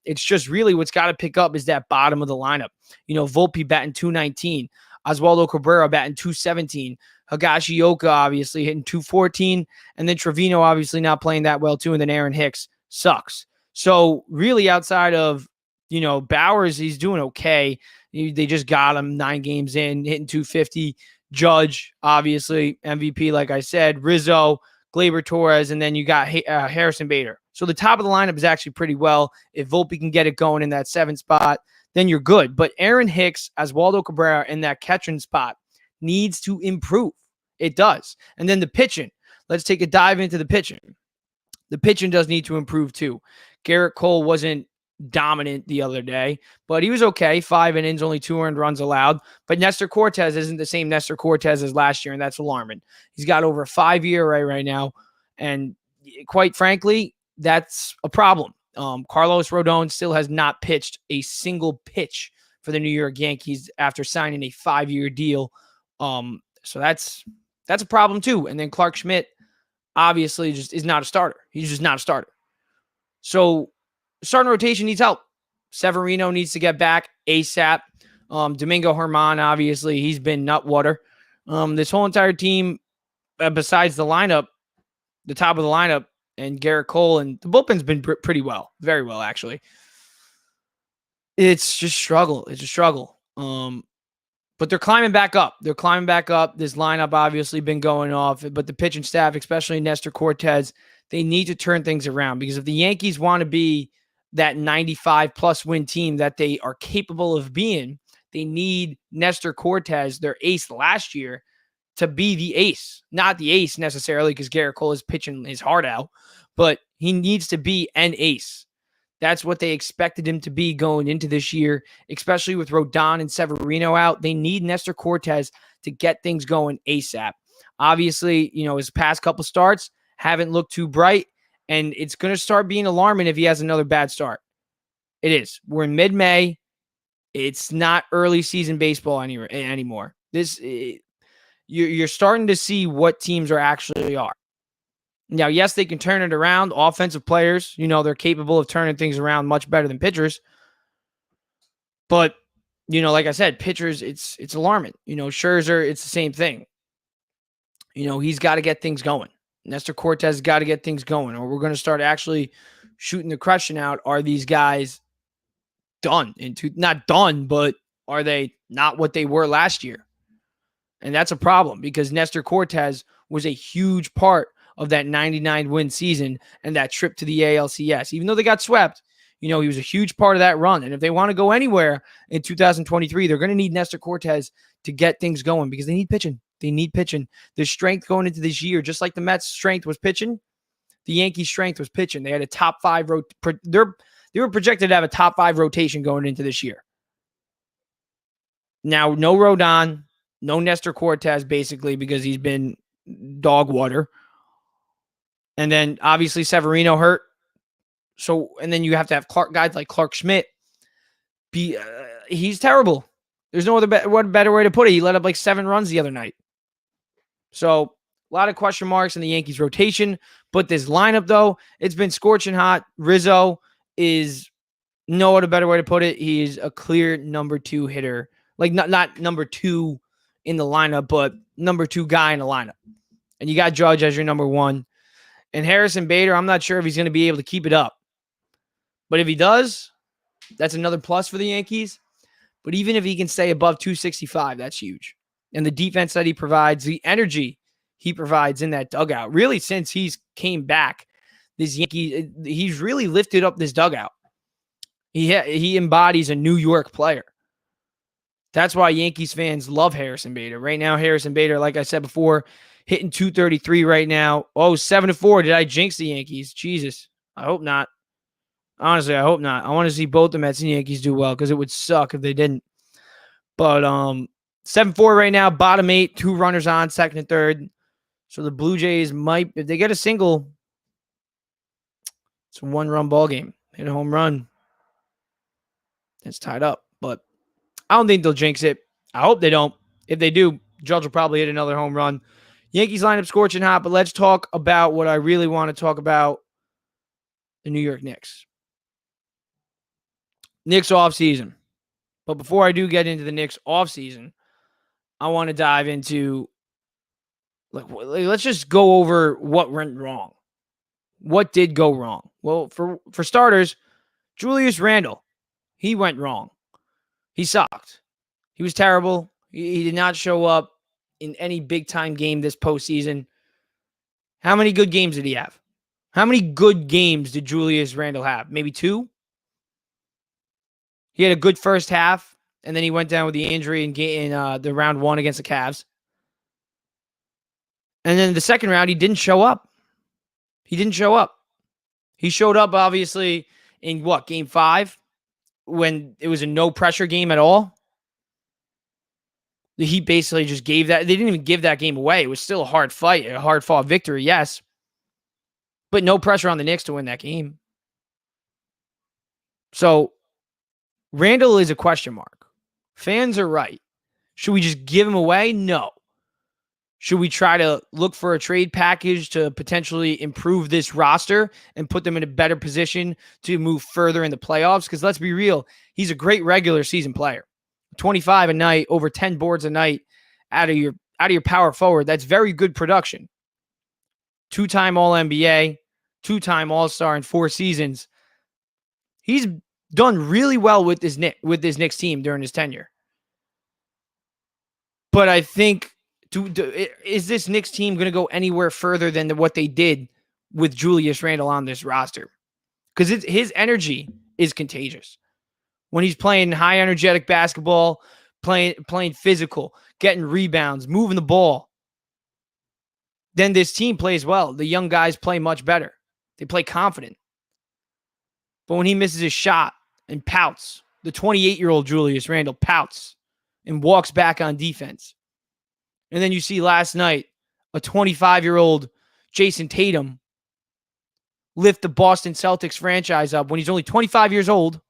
It's just really what's got to pick up is that bottom of the lineup. Volpe batting 219. Oswaldo Cabrera batting 217. Higashioka obviously hitting 214. And then Trevino obviously not playing that well too. And then Aaron Hicks sucks. So really outside of, Bowers, he's doing okay. They just got him 9 games in, hitting 250. Judge, obviously, MVP, like I said. Rizzo, Gleyber Torres, and then you got Harrison Bader. So the top of the lineup is actually pretty well. If Volpe can get it going in that 7th spot, then you're good. But Aaron Hicks, Oswaldo Cabrera in that catching spot needs to improve. It does. And then the pitching. Let's take a dive into the pitching. The pitching does need to improve too. Garrett Cole wasn't dominant the other day, but he was okay. 5 innings, only 2 earned runs allowed. But Nestor Cortez isn't the same Nestor Cortez as last year, and that's alarming. He's got over a 5 ERA right now, and quite frankly, that's a problem. Carlos Rodon still has not pitched a single pitch for the New York Yankees after signing a 5-year deal. So that's a problem too. And then Clark Schmidt obviously just is not a starter. He's just not a starter. So starting rotation needs help. Severino needs to get back ASAP. Domingo Germán, obviously, he's been nut water. This whole entire team, besides the lineup, the top of the lineup, and Garrett Cole, and the bullpen's been pretty well, very well actually. It's just struggle. It's a struggle. But they're climbing back up. This lineup obviously been going off, but the pitching staff, especially Nestor Cortes, they need to turn things around, because if the Yankees want to be that 95-plus win team that they are capable of being, they need Nestor Cortes, their ace last year, to be the ace. Not the ace necessarily, because Garrett Cole is pitching his heart out, but he needs to be an ace. That's what they expected him to be going into this year, especially with Rodon and Severino out. They need Nestor Cortes to get things going ASAP. Obviously, his past couple starts haven't looked too bright, and it's going to start being alarming if he has another bad start. It is. We're in mid-May. It's not early season baseball anymore. You're starting to see what teams actually are. Now, yes, they can turn it around. Offensive players, they're capable of turning things around much better than pitchers. But, like I said, pitchers, it's alarming. Scherzer, it's the same thing. He's got to get things going. Nestor Cortes got to get things going, or we're going to start actually shooting the question out. Are these guys done? Not done, but are they not what they were last year? And that's a problem, because Nestor Cortes was a huge part of that 99-win season and that trip to the ALCS. Even though they got swept, he was a huge part of that run. And if they want to go anywhere in 2023, they're going to need Nestor Cortes to get things going, because they need pitching. Their strength going into this year, just like the Mets' strength was pitching, the Yankees' strength was pitching. They had a top 5 they were projected to have a top 5 rotation going into this year. Now, no Rodon, no Nestor Cortes, basically, because he's been dog water. And then obviously Severino hurt. So, and then you have to have guys like Clark Schmidt. He's terrible. There's no better way to put it. He let up like 7 runs the other night. So, a lot of question marks in the Yankees rotation. But this lineup, though, it's been scorching hot. Rizzo is no other better way to put it. He is a clear number 2 hitter. Like, not number 2 in the lineup, but number 2 guy in the lineup. And you got Judge as your number 1. And Harrison Bader, I'm not sure if he's going to be able to keep it up. But if he does, that's another plus for the Yankees. But even if he can stay above 265, that's huge. And the defense that he provides, the energy he provides in that dugout, really since he's came back, he's really lifted up this dugout. He embodies a New York player. That's why Yankees fans love Harrison Bader. Right now, Harrison Bader, like I said before, hitting 233 right now. Oh, 7-4. Did I jinx the Yankees? Jesus. I hope not. Honestly, I hope not. I want to see both the Mets and Yankees do well, because it would suck if they didn't. But 7-4 right now, bottom 8, 2 runners on, second and third. So the Blue Jays might, if they get a single, it's a 1-run ball game. Hit a home run. It's tied up. But I don't think they'll jinx it. I hope they don't. If they do, Judge will probably hit another home run. Yankees lineup scorching hot, but let's talk about what I really want to talk about, the New York Knicks. Knicks offseason. But before I do get into the Knicks offseason, I want to dive into, let's just go over what went wrong. What did go wrong? Well, for starters, Julius Randle, he went wrong. He sucked. He was terrible. He did not show up in any big-time game this postseason. How many good games did he have? How many good games did Julius Randle have? Maybe 2? He had a good first half, and then he went down with the injury in the round 1 against the Cavs. And then the second round, he didn't show up. He showed up, obviously, in game 5, when it was a no-pressure game at all. The Heat basically just gave that. They didn't even give that game away. It was still a hard fight, a hard-fought victory, yes. But no pressure on the Knicks to win that game. So, Randle is a question mark. Fans are right. Should we just give him away? No. Should we try to look for a trade package to potentially improve this roster and put them in a better position to move further in the playoffs? Because let's be real, he's a great regular season player. 25 a night, over 10 boards a night out of out of your power forward, that's very good production. 2-time All-NBA, 2-time All-Star in 4 seasons. He's done really well with this Knicks team during his tenure. But I think, is this Knicks team going to go anywhere further than what they did with Julius Randle on this roster? Because his energy is contagious. When he's playing high energetic basketball, playing physical, getting rebounds, moving the ball, then this team plays well. The young guys play much better. They play confident. But when he misses his shot and pouts, the 28-year-old Julius Randle pouts and walks back on defense. And then you see last night a 25-year-old Jason Tatum lift the Boston Celtics franchise up when he's only 25 years old.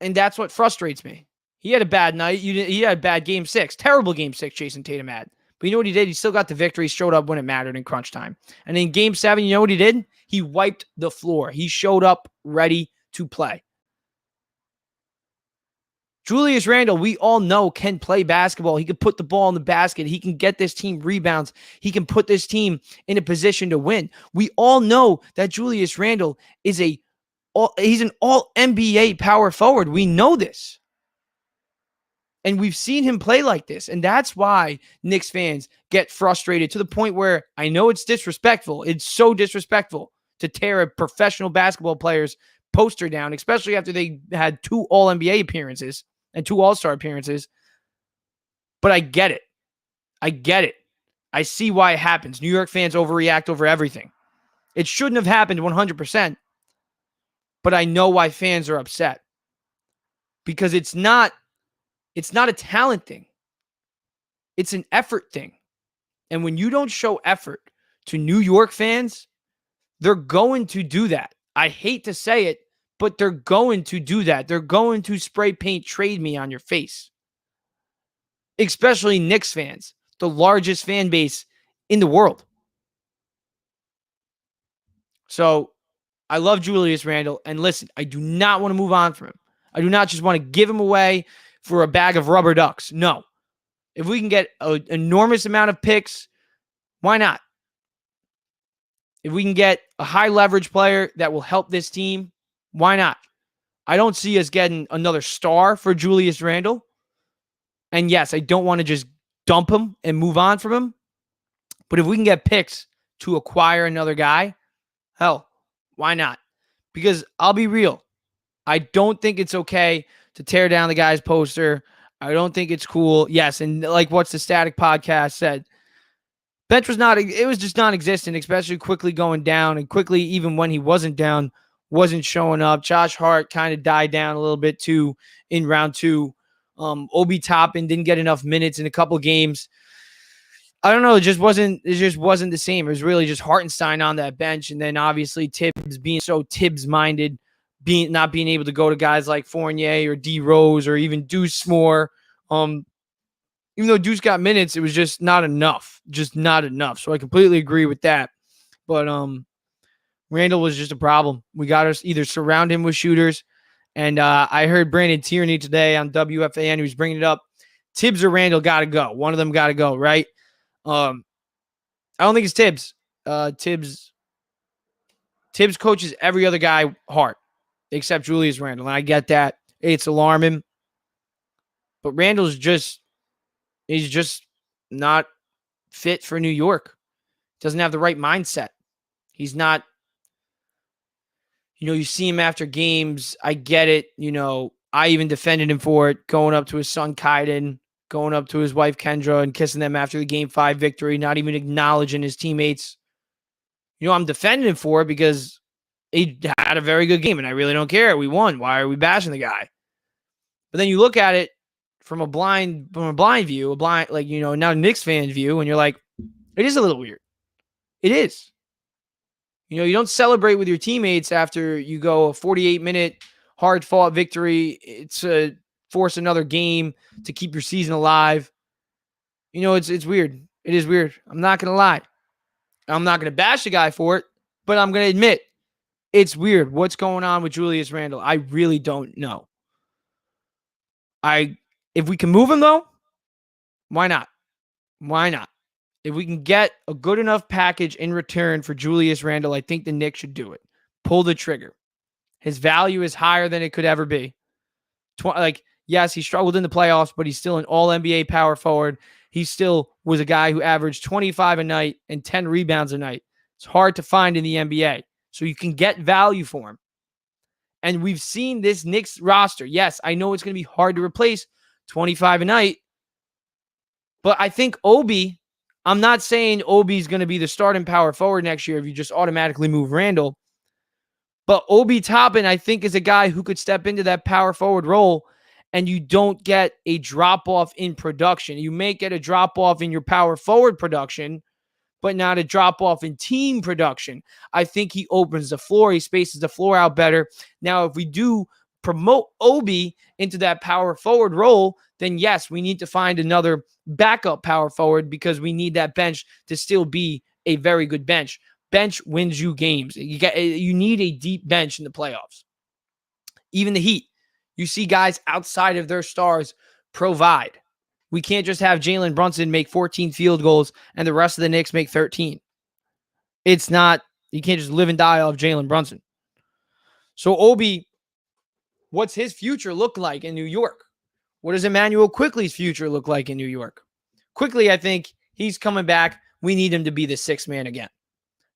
And that's what frustrates me. He had a bad night. He had a bad game 6. Terrible game 6, Jason Tatum had. But you know what he did? He still got the victory. Showed up when it mattered in crunch time. And in game 7, you know what he did? He wiped the floor. He showed up ready to play. Julius Randle, we all know, can play basketball. He can put the ball in the basket. He can get this team rebounds. He can put this team in a position to win. We all know that Julius Randle is he's an all-NBA power forward. We know this. And we've seen him play like this. And that's why Knicks fans get frustrated to the point where I know it's disrespectful. It's so disrespectful to tear a professional basketball player's poster down, especially after they had 2 All-NBA appearances and 2 All-Star appearances. But I get it. I see why it happens. New York fans overreact over everything. It shouldn't have happened 100%. But I know why fans are upset. Because it's not a talent thing. It's an effort thing. And when you don't show effort to New York fans, they're going to do that. I hate to say it, but they're going to do that. They're going to spray paint trade me on your face. Especially Knicks fans, the largest fan base in the world. So I love Julius Randle. And listen, I do not want to move on from him. I do not just want to give him away for a bag of rubber ducks. No. If we can get an enormous amount of picks, why not? If we can get a high leverage player that will help this team, why not? I don't see us getting another star for Julius Randle. And yes, I don't want to just dump him and move on from him. But if we can get picks to acquire another guy, hell, why not? Because I'll be real. I don't think it's okay to tear down the guy's poster. I don't think it's cool. Yes, and like What's the Static podcast said, bench was just non-existent, especially quickly going down, and quickly, even when he wasn't down, wasn't showing up. Josh Hart kind of died down a little bit too in round 2. Obi Toppin didn't get enough minutes in a couple games. I don't know. It just wasn't the same. It was really just Hartenstein on that bench. And then obviously Tibbs being so Tibbs-minded, not being able to go to guys like Fournier or D Rose or even Deuce more. Even though Deuce got minutes, it was just not enough. Just not enough. So I completely agree with that. But Randle was just a problem. We got to either surround him with shooters. And I heard Brandon Tierney today on WFAN, who was bringing it up. Tibbs or Randle got to go. One of them got to go, right? I don't think it's Tibbs. Tibbs coaches every other guy hard, except Julius Randle. And I get that. It's alarming. But Randle's he's just not fit for New York. Doesn't have the right mindset. He's not, you see him after games. I get it. I even defended him for it, going up to his son Kaiden, going up to his wife Kendra and kissing them after the Game 5 victory, not even acknowledging his teammates. I'm defending him for it because he had a very good game, and I really don't care. We won. Why are we bashing the guy? But then you look at it from a blind view, now Knicks fan view, and you're like, it is a little weird. It is. You don't celebrate with your teammates after you go a 48-minute hard-fought victory. It's force another game to keep your season alive. It's weird. It is weird. I'm not going to lie. I'm not going to bash the guy for it, but I'm going to admit it's weird. What's going on with Julius Randle? I really don't know. If we can move him, though, Why not? Why not? If we can get a good enough package in return for Julius Randle, I think the Knicks should do it. Pull the trigger. His value is higher than it could ever be. Yes, he struggled in the playoffs, but he's still an all-NBA power forward. He still was a guy who averaged 25 a night and 10 rebounds a night. It's hard to find in the NBA. So you can get value for him. And we've seen this Knicks roster. Yes, I know it's going to be hard to replace 25 a night, but I think Obi, I'm not saying Obi's going to be the starting power forward next year if you just automatically move Randle, but Obi Toppin, I think, is a guy who could step into that power forward role, and you don't get a drop-off in production. You may get a drop-off in your power forward production, but not a drop-off in team production. I think he opens the floor. He spaces the floor out better. Now, if we do promote Obi into that power forward role, then yes, we need to find another backup power forward because we need that bench to still be a very good bench. Bench wins you games. You need a deep bench in the playoffs. Even the Heat, you see guys outside of their stars provide. We can't just have Jalen Brunson make 14 field goals and the rest of the Knicks make 13. It's not, you can't just live and die off Jalen Brunson. So Obi, what's his future look like in New York? What does Emmanuel Quickley's future look like in New York? Quickly, I think he's coming back. We need him to be the sixth man again.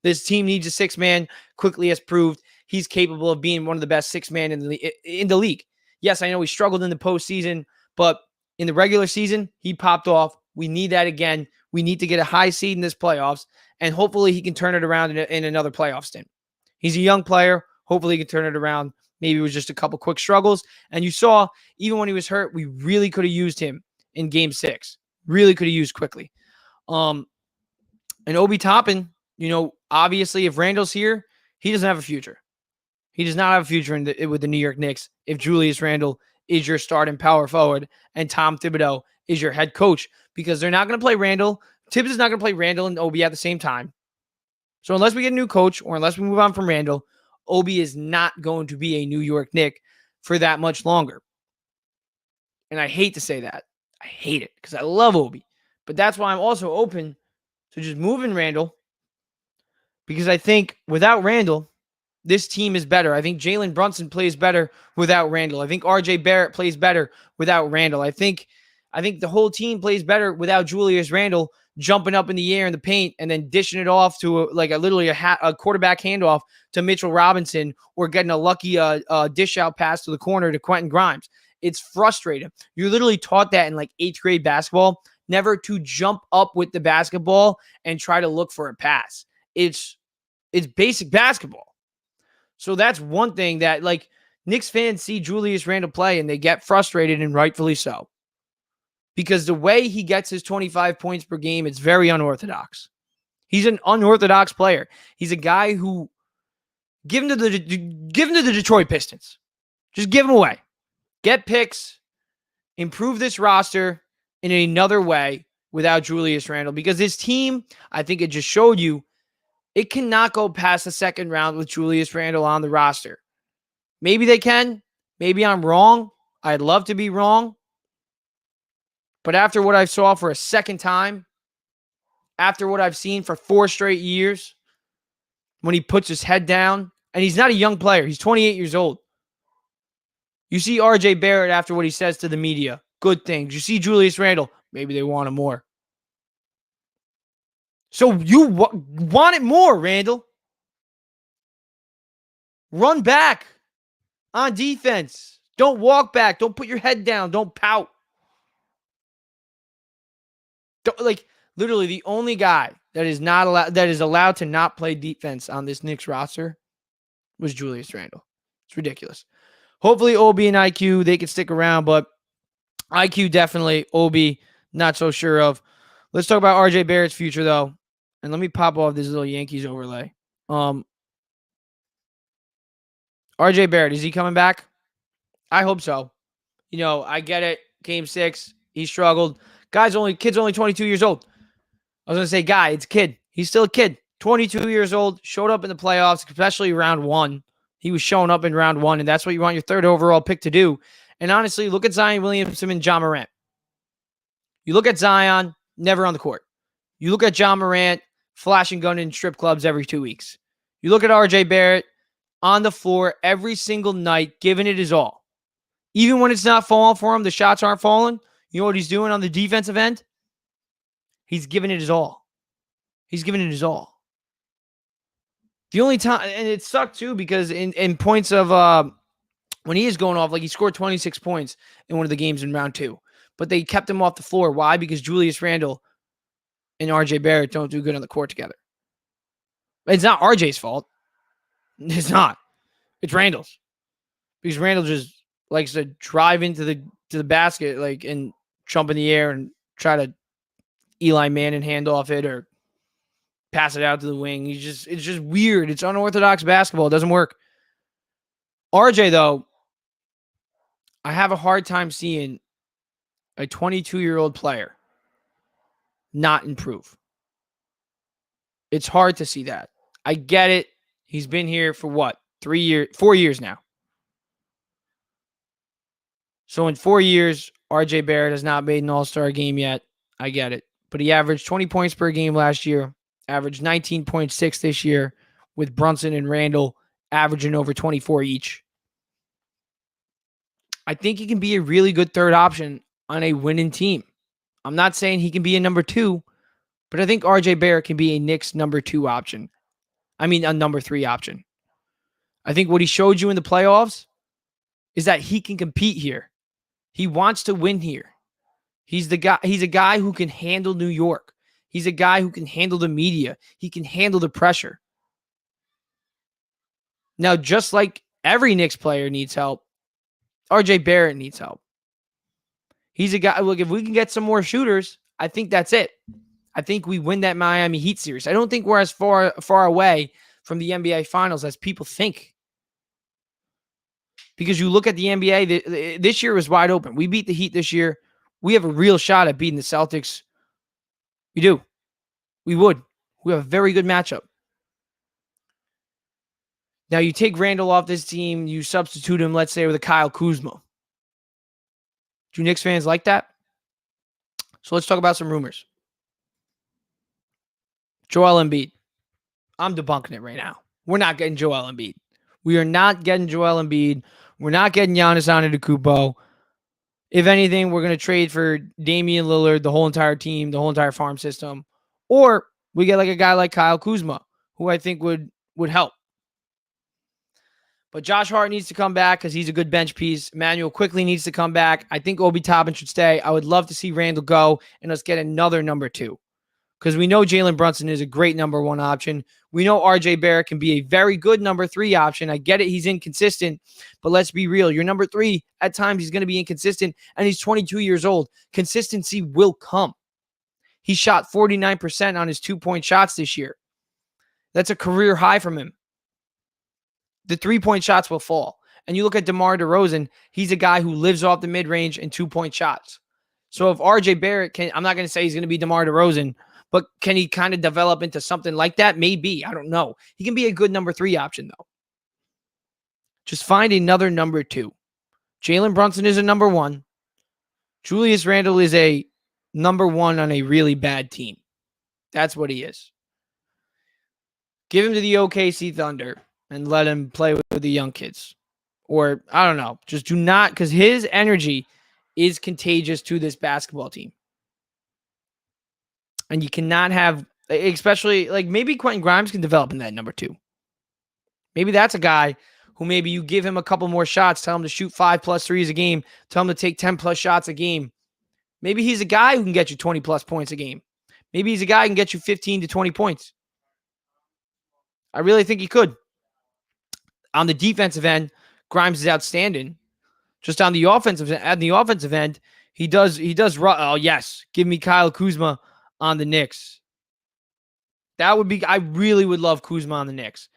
This team needs a sixth man. Quickly has proved he's capable of being one of the best sixth man in the league. Yes, I know he struggled in the postseason, but in the regular season, he popped off. We need that again. We need to get a high seed in this playoffs, and hopefully he can turn it around in another playoff stint. He's a young player. Hopefully he can turn it around. Maybe it was just a couple quick struggles. And you saw, even when he was hurt, we really could have used him in Game 6. Really could have used Quickly. And Obi Toppin, obviously if Randle's here, he doesn't have a future. He does not have a future with the New York Knicks if Julius Randle is your starting power forward and Tom Thibodeau is your head coach, because they're not going to play Randle. Tibbs is not going to play Randle and Obi at the same time. So unless we get a new coach or unless we move on from Randle, Obi is not going to be a New York Knick for that much longer. And I hate to say that. I hate it because I love Obi. But that's why I'm also open to just moving Randle, because I think without Randle, this team is better. I think Jalen Brunson plays better without Randle. I think RJ Barrett plays better without Randle. I think the whole team plays better without Julius Randle jumping up in the air in the paint and then dishing it off to a quarterback handoff to Mitchell Robinson, or getting a lucky dish out pass to the corner to Quentin Grimes. It's frustrating. You're literally taught that in like 8th grade basketball, never to jump up with the basketball and try to look for a pass. It's basic basketball. So that's one thing that Knicks fans see Julius Randle play and they get frustrated, and rightfully so. Because the way he gets his 25 points per game, it's very unorthodox. He's an unorthodox player. He's a guy who, give him to the Detroit Pistons. Just give him away. Get picks. Improve this roster in another way without Julius Randle. Because this team, I think it just showed you, it cannot go past the second round with Julius Randle on the roster. Maybe they can. Maybe I'm wrong. I'd love to be wrong. But after what I saw for a second time, after what I've seen for 4 straight years, when he puts his head down, and he's not a young player. He's 28 years old. You see RJ Barrett after what he says to the media. Good things. You see Julius Randle. Maybe they want him more. So you want it more, Randle. Run back on defense. Don't walk back. Don't put your head down. Don't pout. Literally the only guy that is allowed to not play defense on this Knicks roster was Julius Randle. It's ridiculous. Hopefully Obi and IQ, they can stick around, but IQ definitely, Obi, not so sure of. Let's talk about RJ Barrett's future, though. And let me pop off this little Yankees overlay. RJ Barrett, is he coming back? I hope so. I get it. Game 6, he struggled. Kid's only 22 years old. I was going to say guy, it's a kid. He's still a kid. 22 years old, showed up in the playoffs, especially round 1. He was showing up in round 1, and that's what you want your 3rd overall pick to do. And honestly, look at Zion Williamson and Ja Morant. You look at Zion, never on the court. You look at John Morant, flashing gun in strip clubs every 2 weeks. You look at RJ Barrett on the floor every single night, giving it his all. Even when it's not falling for him, the shots aren't falling. You know what he's doing on the defensive end? He's giving it his all. He's giving it his all. The only time, and it sucked too, because in points of when he is going off, like he scored 26 points in one of the games in round 2, but they kept him off the floor. Why? Because Julius Randle and RJ Barrett don't do good on the court together. It's not RJ's fault. It's not. It's Randle's. Because Randle just likes to drive into the basket and jump in the air and try to Eli Manning hand off it or pass it out to the wing. It's just weird. It's unorthodox basketball. It doesn't work. RJ, though, I have a hard time seeing a 22-year-old player not improve. It's hard to see that. I get it. He's been here for what? 4 years now. So in 4 years, RJ Barrett has not made an all-star game yet. I get it. But he averaged 20 points per game last year, averaged 19.6 this year, with Brunson and Randle averaging over 24 each. I think he can be a really good third option on a winning team. I'm not saying he can be a number 2, but I think RJ Barrett can be a Knicks number 2 option. I mean, a number 3 option. I think what he showed you in the playoffs is that he can compete here. He wants to win here. He's a guy who can handle New York. He's a guy who can handle the media. He can handle the pressure. Now, just like every Knicks player needs help, RJ Barrett needs help. He's a guy, look, if we can get some more shooters, I think that's it. I think we win that Miami Heat series. I don't think we're as far away from the NBA Finals as people think. Because you look at the NBA, this year was wide open. We beat the Heat this year. We have a real shot at beating the Celtics. We do. We would. We have a very good matchup. Now, you take Randle off this team, you substitute him, let's say, with a Kyle Kuzma. Do Knicks fans like that? So let's talk about some rumors. Joel Embiid. I'm debunking it right now. We're not getting Joel Embiid. We are not getting Joel Embiid. We're not getting Giannis Antetokounmpo. If anything, we're going to trade for Damian Lillard, the whole entire team, the whole entire farm system. Or we get like a guy like Kyle Kuzma, who I think would help. But Josh Hart needs to come back because he's a good bench piece. Emmanuel quickly needs to come back. I think Obi Toppin should stay. I would love to see Randle go and let's get another number 2. Because we know Jalen Brunson is a great number 1 option. We know RJ Barrett can be a very good number 3 option. I get it. He's inconsistent. But let's be real. Your number 3, at times, he's going to be inconsistent. And he's 22 years old. Consistency will come. He shot 49% on his 2-point shots this year. That's a career high from him. The 3-point shots will fall. And you look at DeMar DeRozan, he's a guy who lives off the mid-range and 2-point shots. So if RJ Barrett can, I'm not going to say he's going to be DeMar DeRozan, but can he kind of develop into something like that? Maybe. I don't know. He can be a good number 3 option, though. Just find another number 2. Jalen Brunson is a number 1. Julius Randle is a number 1 on a really bad team. That's what he is. Give him to the OKC Thunder and let him play with the young kids. Or, I don't know. Just do not, because his energy is contagious to this basketball team. And you cannot have, especially, like maybe Quentin Grimes can develop in that number 2. Maybe that's a guy who maybe you give him a couple more shots, tell him to shoot 5+ threes a game, tell him to take 10+ shots a game. Maybe he's a guy who can get you 20+ points a game. Maybe he's a guy who can get you 15 to 20 points. I really think he could. On the defensive end, Grimes is outstanding. Just on the offensive end, he does. Oh yes, give me Kyle Kuzma on the Knicks. That would be. I really would love Kuzma on the Knicks.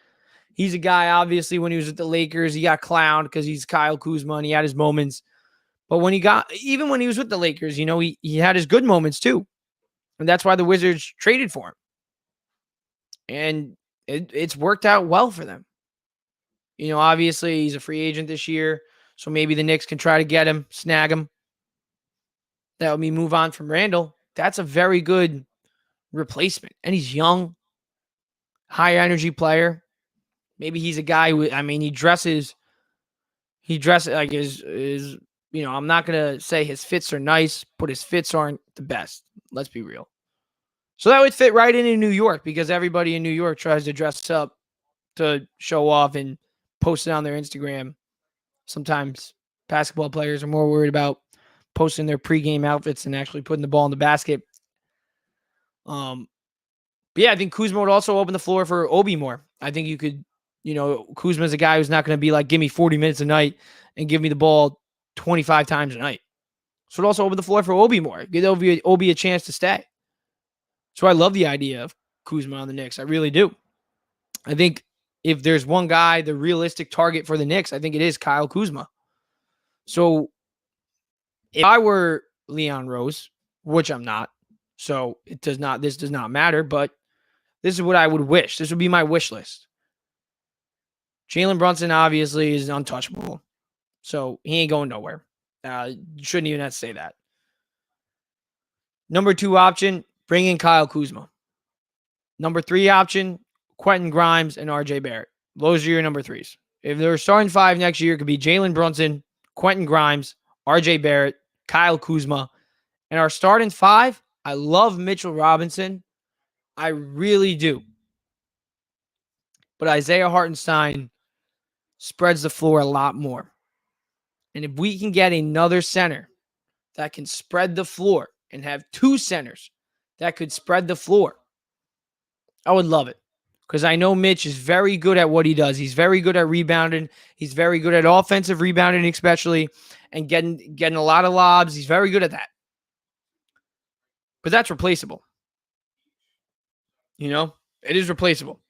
He's a guy. Obviously, when he was at the Lakers, he got clowned because he's Kyle Kuzma and he had his moments. But even when he was with the Lakers, he had his good moments too, and that's why the Wizards traded for him. And it's worked out well for them. Obviously, he's a free agent this year, so maybe the Knicks can try to get him, snag him. that would be move on from Randall. That's a very good replacement. And he's young, high energy player. Maybe he's a guy who, he dresses like his, I'm not going to say his fits are nice, but his fits aren't the best. Let's be real. So that would fit right in New York because everybody in New York tries to dress up to show off and post it on their Instagram. Sometimes basketball players are more worried about posting their pregame outfits than actually putting the ball in the basket. But yeah, I think Kuzma would also open the floor for Obi more. I think you could, Kuzma's a guy who's not going to be like, give me 40 minutes a night and give me the ball 25 times a night. So it also open the floor for Obi more. Give Obi a chance to stay. So I love the idea of Kuzma on the Knicks. I really do. I think if there's one guy, the realistic target for the Knicks, I think it is Kyle Kuzma. So if I were Leon Rose, which I'm not, so this does not matter, but this is what I would wish. This would be my wish list. Jalen Brunson obviously is untouchable, so he ain't going nowhere. Shouldn't even have to say that. Number 2 option, bring in Kyle Kuzma. Number 3 option, Quentin Grimes and RJ Barrett. Those are your number 3s. If they're starting 5 next year, it could be Jalen Brunson, Quentin Grimes, RJ Barrett, Kyle Kuzma. And our starting 5, I love Mitchell Robinson. I really do. But Isaiah Hartenstein spreads the floor a lot more. And if we can get another center that can spread the floor and have 2 centers that could spread the floor, I would love it. Because I know Mitch is very good at what he does. He's very good at rebounding. He's very good at offensive rebounding, especially, and getting a lot of lobs. He's very good at that. But that's replaceable. It is replaceable.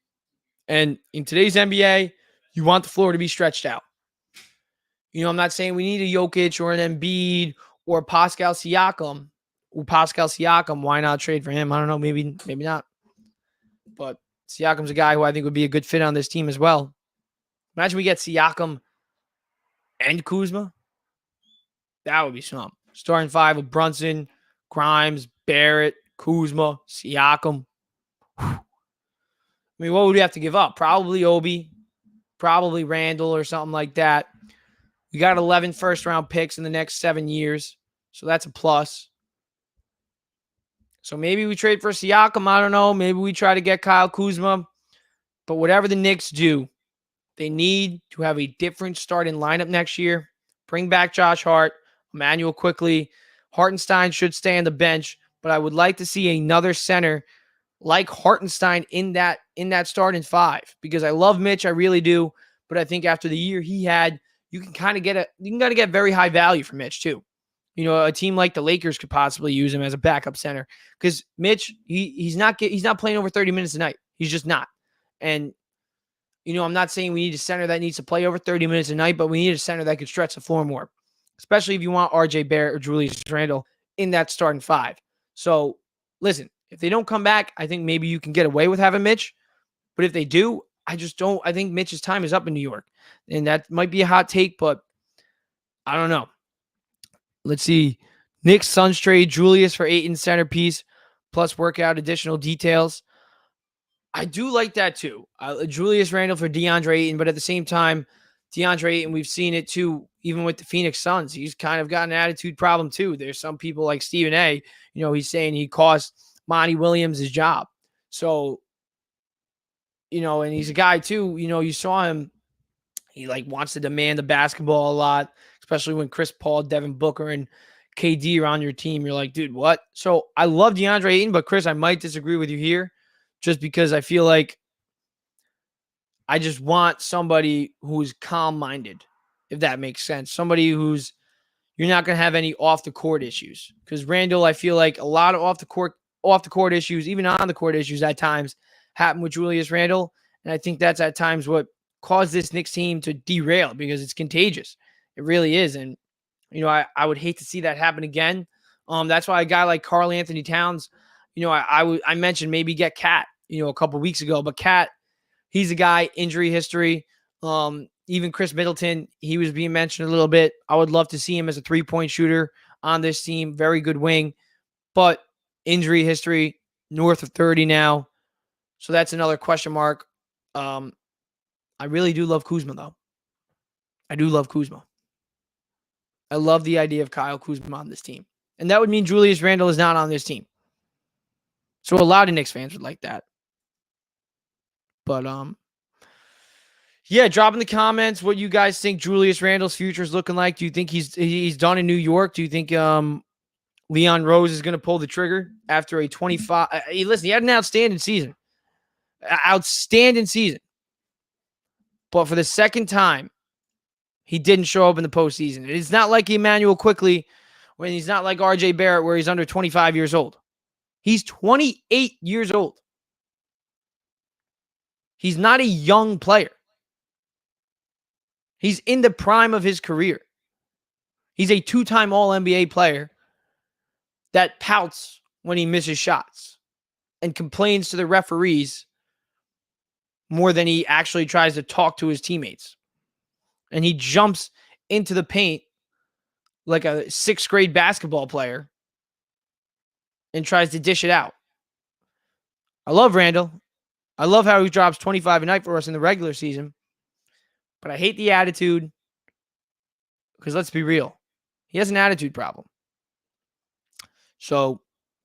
And in today's NBA, you want the floor to be stretched out. I'm not saying we need a Jokic or an Embiid or Pascal Siakam. Pascal Siakam, why not trade for him? I don't know. Maybe not. But Siakam's a guy who I think would be a good fit on this team as well. Imagine we get Siakam and Kuzma. That would be something. Starting 5 with Brunson, Grimes, Barrett, Kuzma, Siakam. What would we have to give up? Probably Obi, probably Randall or something like that. We got 11 first-round picks in the next 7 years, so that's a plus. So maybe we trade for Siakam. I don't know. Maybe we try to get Kyle Kuzma. But whatever the Knicks do, they need to have a different starting lineup next year. Bring back Josh Hart, Emmanuel quickly. Hartenstein should stay on the bench, but I would like to see another center like Hartenstein in that starting 5 because I love Mitch, I really do, but I think after the year he had, you can kind of get very high value for Mitch too. A team like the Lakers could possibly use him as a backup center because Mitch, he's not playing over 30 minutes a night. He's just not. And I'm not saying we need a center that needs to play over 30 minutes a night, but we need a center that could stretch the floor more, especially if you want RJ Barrett or Julius Randle in that starting 5. So listen, if they don't come back, I think maybe you can get away with having Mitch. But if they do, I think Mitch's time is up in New York. And that might be a hot take, but I don't know. Let's see. Knicks Suns trade Julius for Ayton centerpiece, plus work out additional details. I do like that too. Julius Randle for DeAndre Ayton, but at the same time, DeAndre Ayton, we've seen it too, even with the Phoenix Suns. He's kind of got an attitude problem too. There's some people like Stephen A., he's saying he cost Monty Williams his job. So, and he's a guy too, you saw him, he wants to demand the basketball a lot, especially when Chris Paul, Devin Booker, and KD are on your team. You're like, dude, what? So I love DeAndre Ayton, but Chris, I might disagree with you here just because I feel like I just want somebody who's calm-minded, if that makes sense. Somebody who's, you're not going to have any off-the-court issues. Because Randall, I feel like a lot of off-the-court issues, even on-the-court issues at times, happen with Julius Randle. And I think that's at times what caused this Knicks team to derail because it's contagious. It really is. And, I would hate to see that happen again. That's why a guy like Karl Anthony Towns, I mentioned maybe get Cat, a couple weeks ago. But Cat, he's a guy, injury history. Even Chris Middleton, he was being mentioned a little bit. I would love to see him as a 3-point shooter. on this team. Very good wing, but injury history north of 30 now. So that's another question mark. I really do love Kuzma, though. I do love Kuzma. I love the idea of Kyle Kuzma on this team. And that would mean Julius Randle is not on this team. So a lot of Knicks fans would like that. But, yeah, drop in the comments what you guys think Julius Randle's future is looking like. Do you think he's done in New York? Do you think Leon Rose is going to pull the trigger after a 25? Listen, he had an outstanding season. Outstanding season. But for the second time, he didn't show up in the postseason. It's not like Emmanuel Quickly when he's not like RJ Barrett where he's under 25 years old. He's 28 years old. He's not a young player. He's in the prime of his career. He's a two-time All-NBA player that pouts when he misses shots and complains to the referees more than he actually tries to talk to his teammates. And he jumps into the paint like a sixth grade basketball player and tries to dish it out. I love Randall. I love how he drops 25 a night for us in the regular season. But I hate the attitude because let's be real. He has an attitude problem. So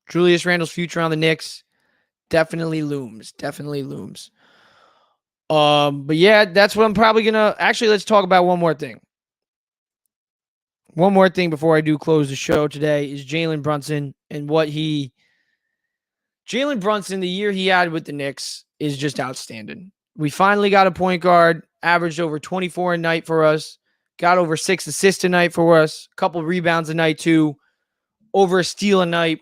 Julius Randle's future on the Knicks definitely looms. Definitely looms. But yeah, that's what I'm probably going to... Actually, let's talk about one more thing. One more thing before I do close the show today is Jalen Brunson and what he... Jalen Brunson, the year he had with the Knicks is just outstanding. We finally got a point guard, averaged over 24 a night for us, got over 6 assists a night for us, a couple rebounds a night too, over a steal a night.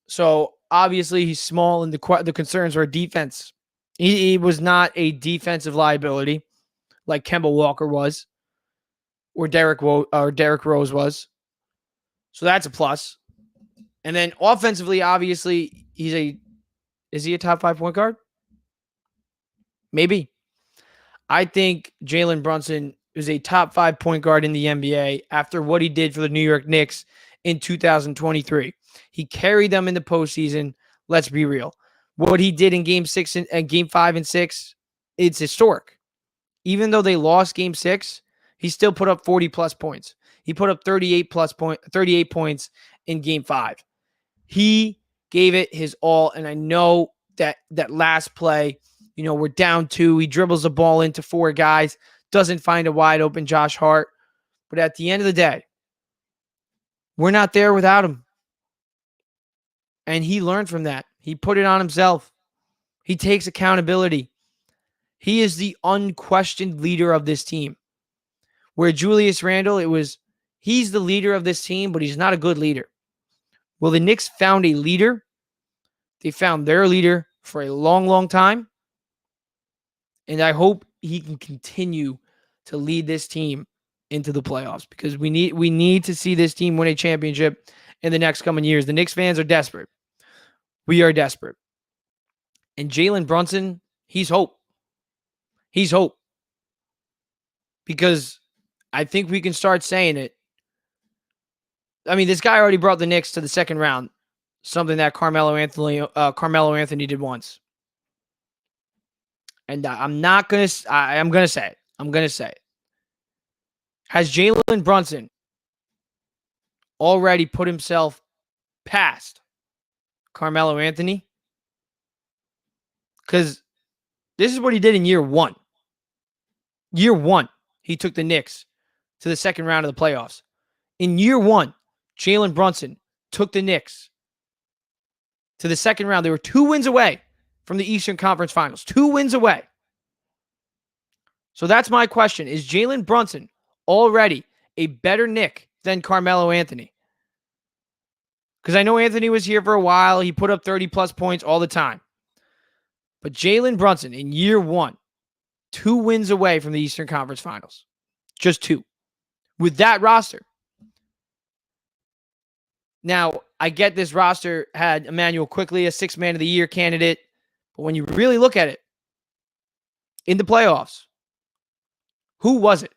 So obviously he's small and the concerns are defense. He was not a defensive liability like Kemba Walker was or Derrick Rose was. So that's a plus. And then offensively, obviously, is he a top 5 point guard? Maybe. I think Jalen Brunson is a top 5 point guard in the NBA after what he did for the New York Knicks in 2023. He carried them in the postseason. Let's be real. What he did in Game 6 and Game 5 and 6, it's historic. Even though they lost Game 6, he still put up 40-plus points. He put up 38 points in Game 5. He gave it his all, and I know that last play, we're down 2. He dribbles the ball into 4 guys, doesn't find a wide open Josh Hart. But at the end of the day, we're not there without him. And he learned from that. He put it on himself. He takes accountability. He is the unquestioned leader of this team. Where Julius Randle, he's the leader of this team, but he's not a good leader. Well, the Knicks found a leader. They found their leader for a long, long time. And I hope he can continue to lead this team into the playoffs because we need to see this team win a championship in the next coming years. The Knicks fans are desperate. We are desperate. And Jalen Brunson, he's hope. He's hope. Because I think we can start saying it. I mean, this guy already brought the Knicks to the second round, something that Carmelo Anthony did once. And I'm going to say it. I'm going to say it. Has Jalen Brunson already put himself past Carmelo Anthony? Because this is what he did in year 1. Year 1, he took the Knicks to the second round of the playoffs. In year 1, Jalen Brunson took the Knicks to the second round. They were 2 wins away from the Eastern Conference Finals. 2 wins away. So that's my question. Is Jalen Brunson already a better Knick than Carmelo Anthony? Because I know Anthony was here for a while. He put up 30-plus points all the time. But Jalen Brunson in year 1, 2 wins away from the Eastern Conference Finals. Just 2. With that roster. Now, I get this roster had Emmanuel Quickly, a 6th Man of the Year candidate. But when you really look at it, in the playoffs, who was it?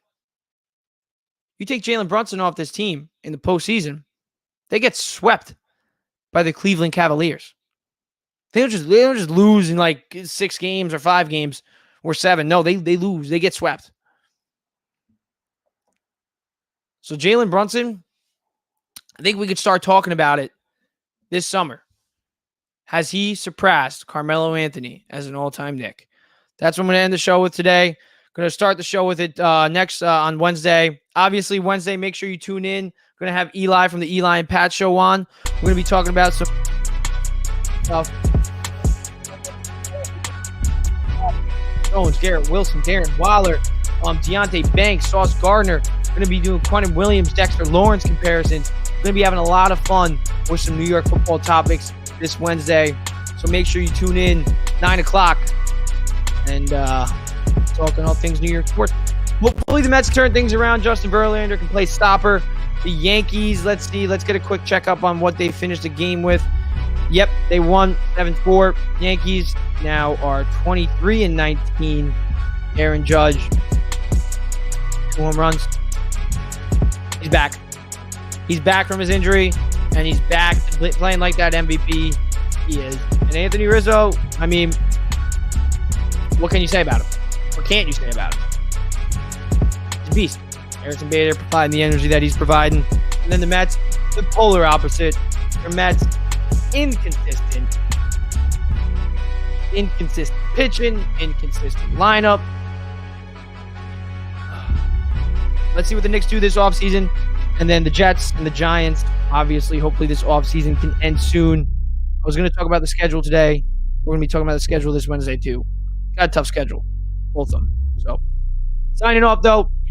You take Jalen Brunson off this team in the postseason, They get swept by the Cleveland Cavaliers. They don't just lose in like 6 games or 5 games or 7. No, they lose. They get swept. So Jalen Brunson, I think we could start talking about it this summer. Has he surpassed Carmelo Anthony as an all-time Knick? That's what I'm going to end the show with today. Going to start the show with it next on Wednesday. Obviously, Wednesday, make sure you tune in. Going to have Eli from the Eli and Pat show on. We're going to be talking about some stuff. Jones, Garrett Wilson, Darren Waller, Deontay Banks, Sauce Gardner. We're going to be doing Quentin Williams, Dexter Lawrence comparisons. We're going to be having a lot of fun with some New York football topics this Wednesday. So make sure you tune in 9 o'clock and talking all things New York sports. Hopefully the Mets turn things around. Justin Verlander can play stopper. The Yankees, let's see. Let's get a quick checkup on what they finished the game with. Yep, they won 7-4. Yankees now are 23-19. Aaron Judge, 2 home runs. He's back. He's back from his injury, and he's back playing like that MVP he is. And Anthony Rizzo, I mean, what can you say about him? What can't you say about him? He's a beast. Harrison Bader providing the energy that he's providing. And then the Mets, the polar opposite. The Mets, inconsistent pitching, inconsistent lineup. Let's see what the Knicks do this offseason. And then the Jets and the Giants, obviously, hopefully this offseason can end soon. I was going to talk about the schedule today. We're going to be talking about the schedule this Wednesday, too. Got a tough schedule, both of them. So, signing off, though.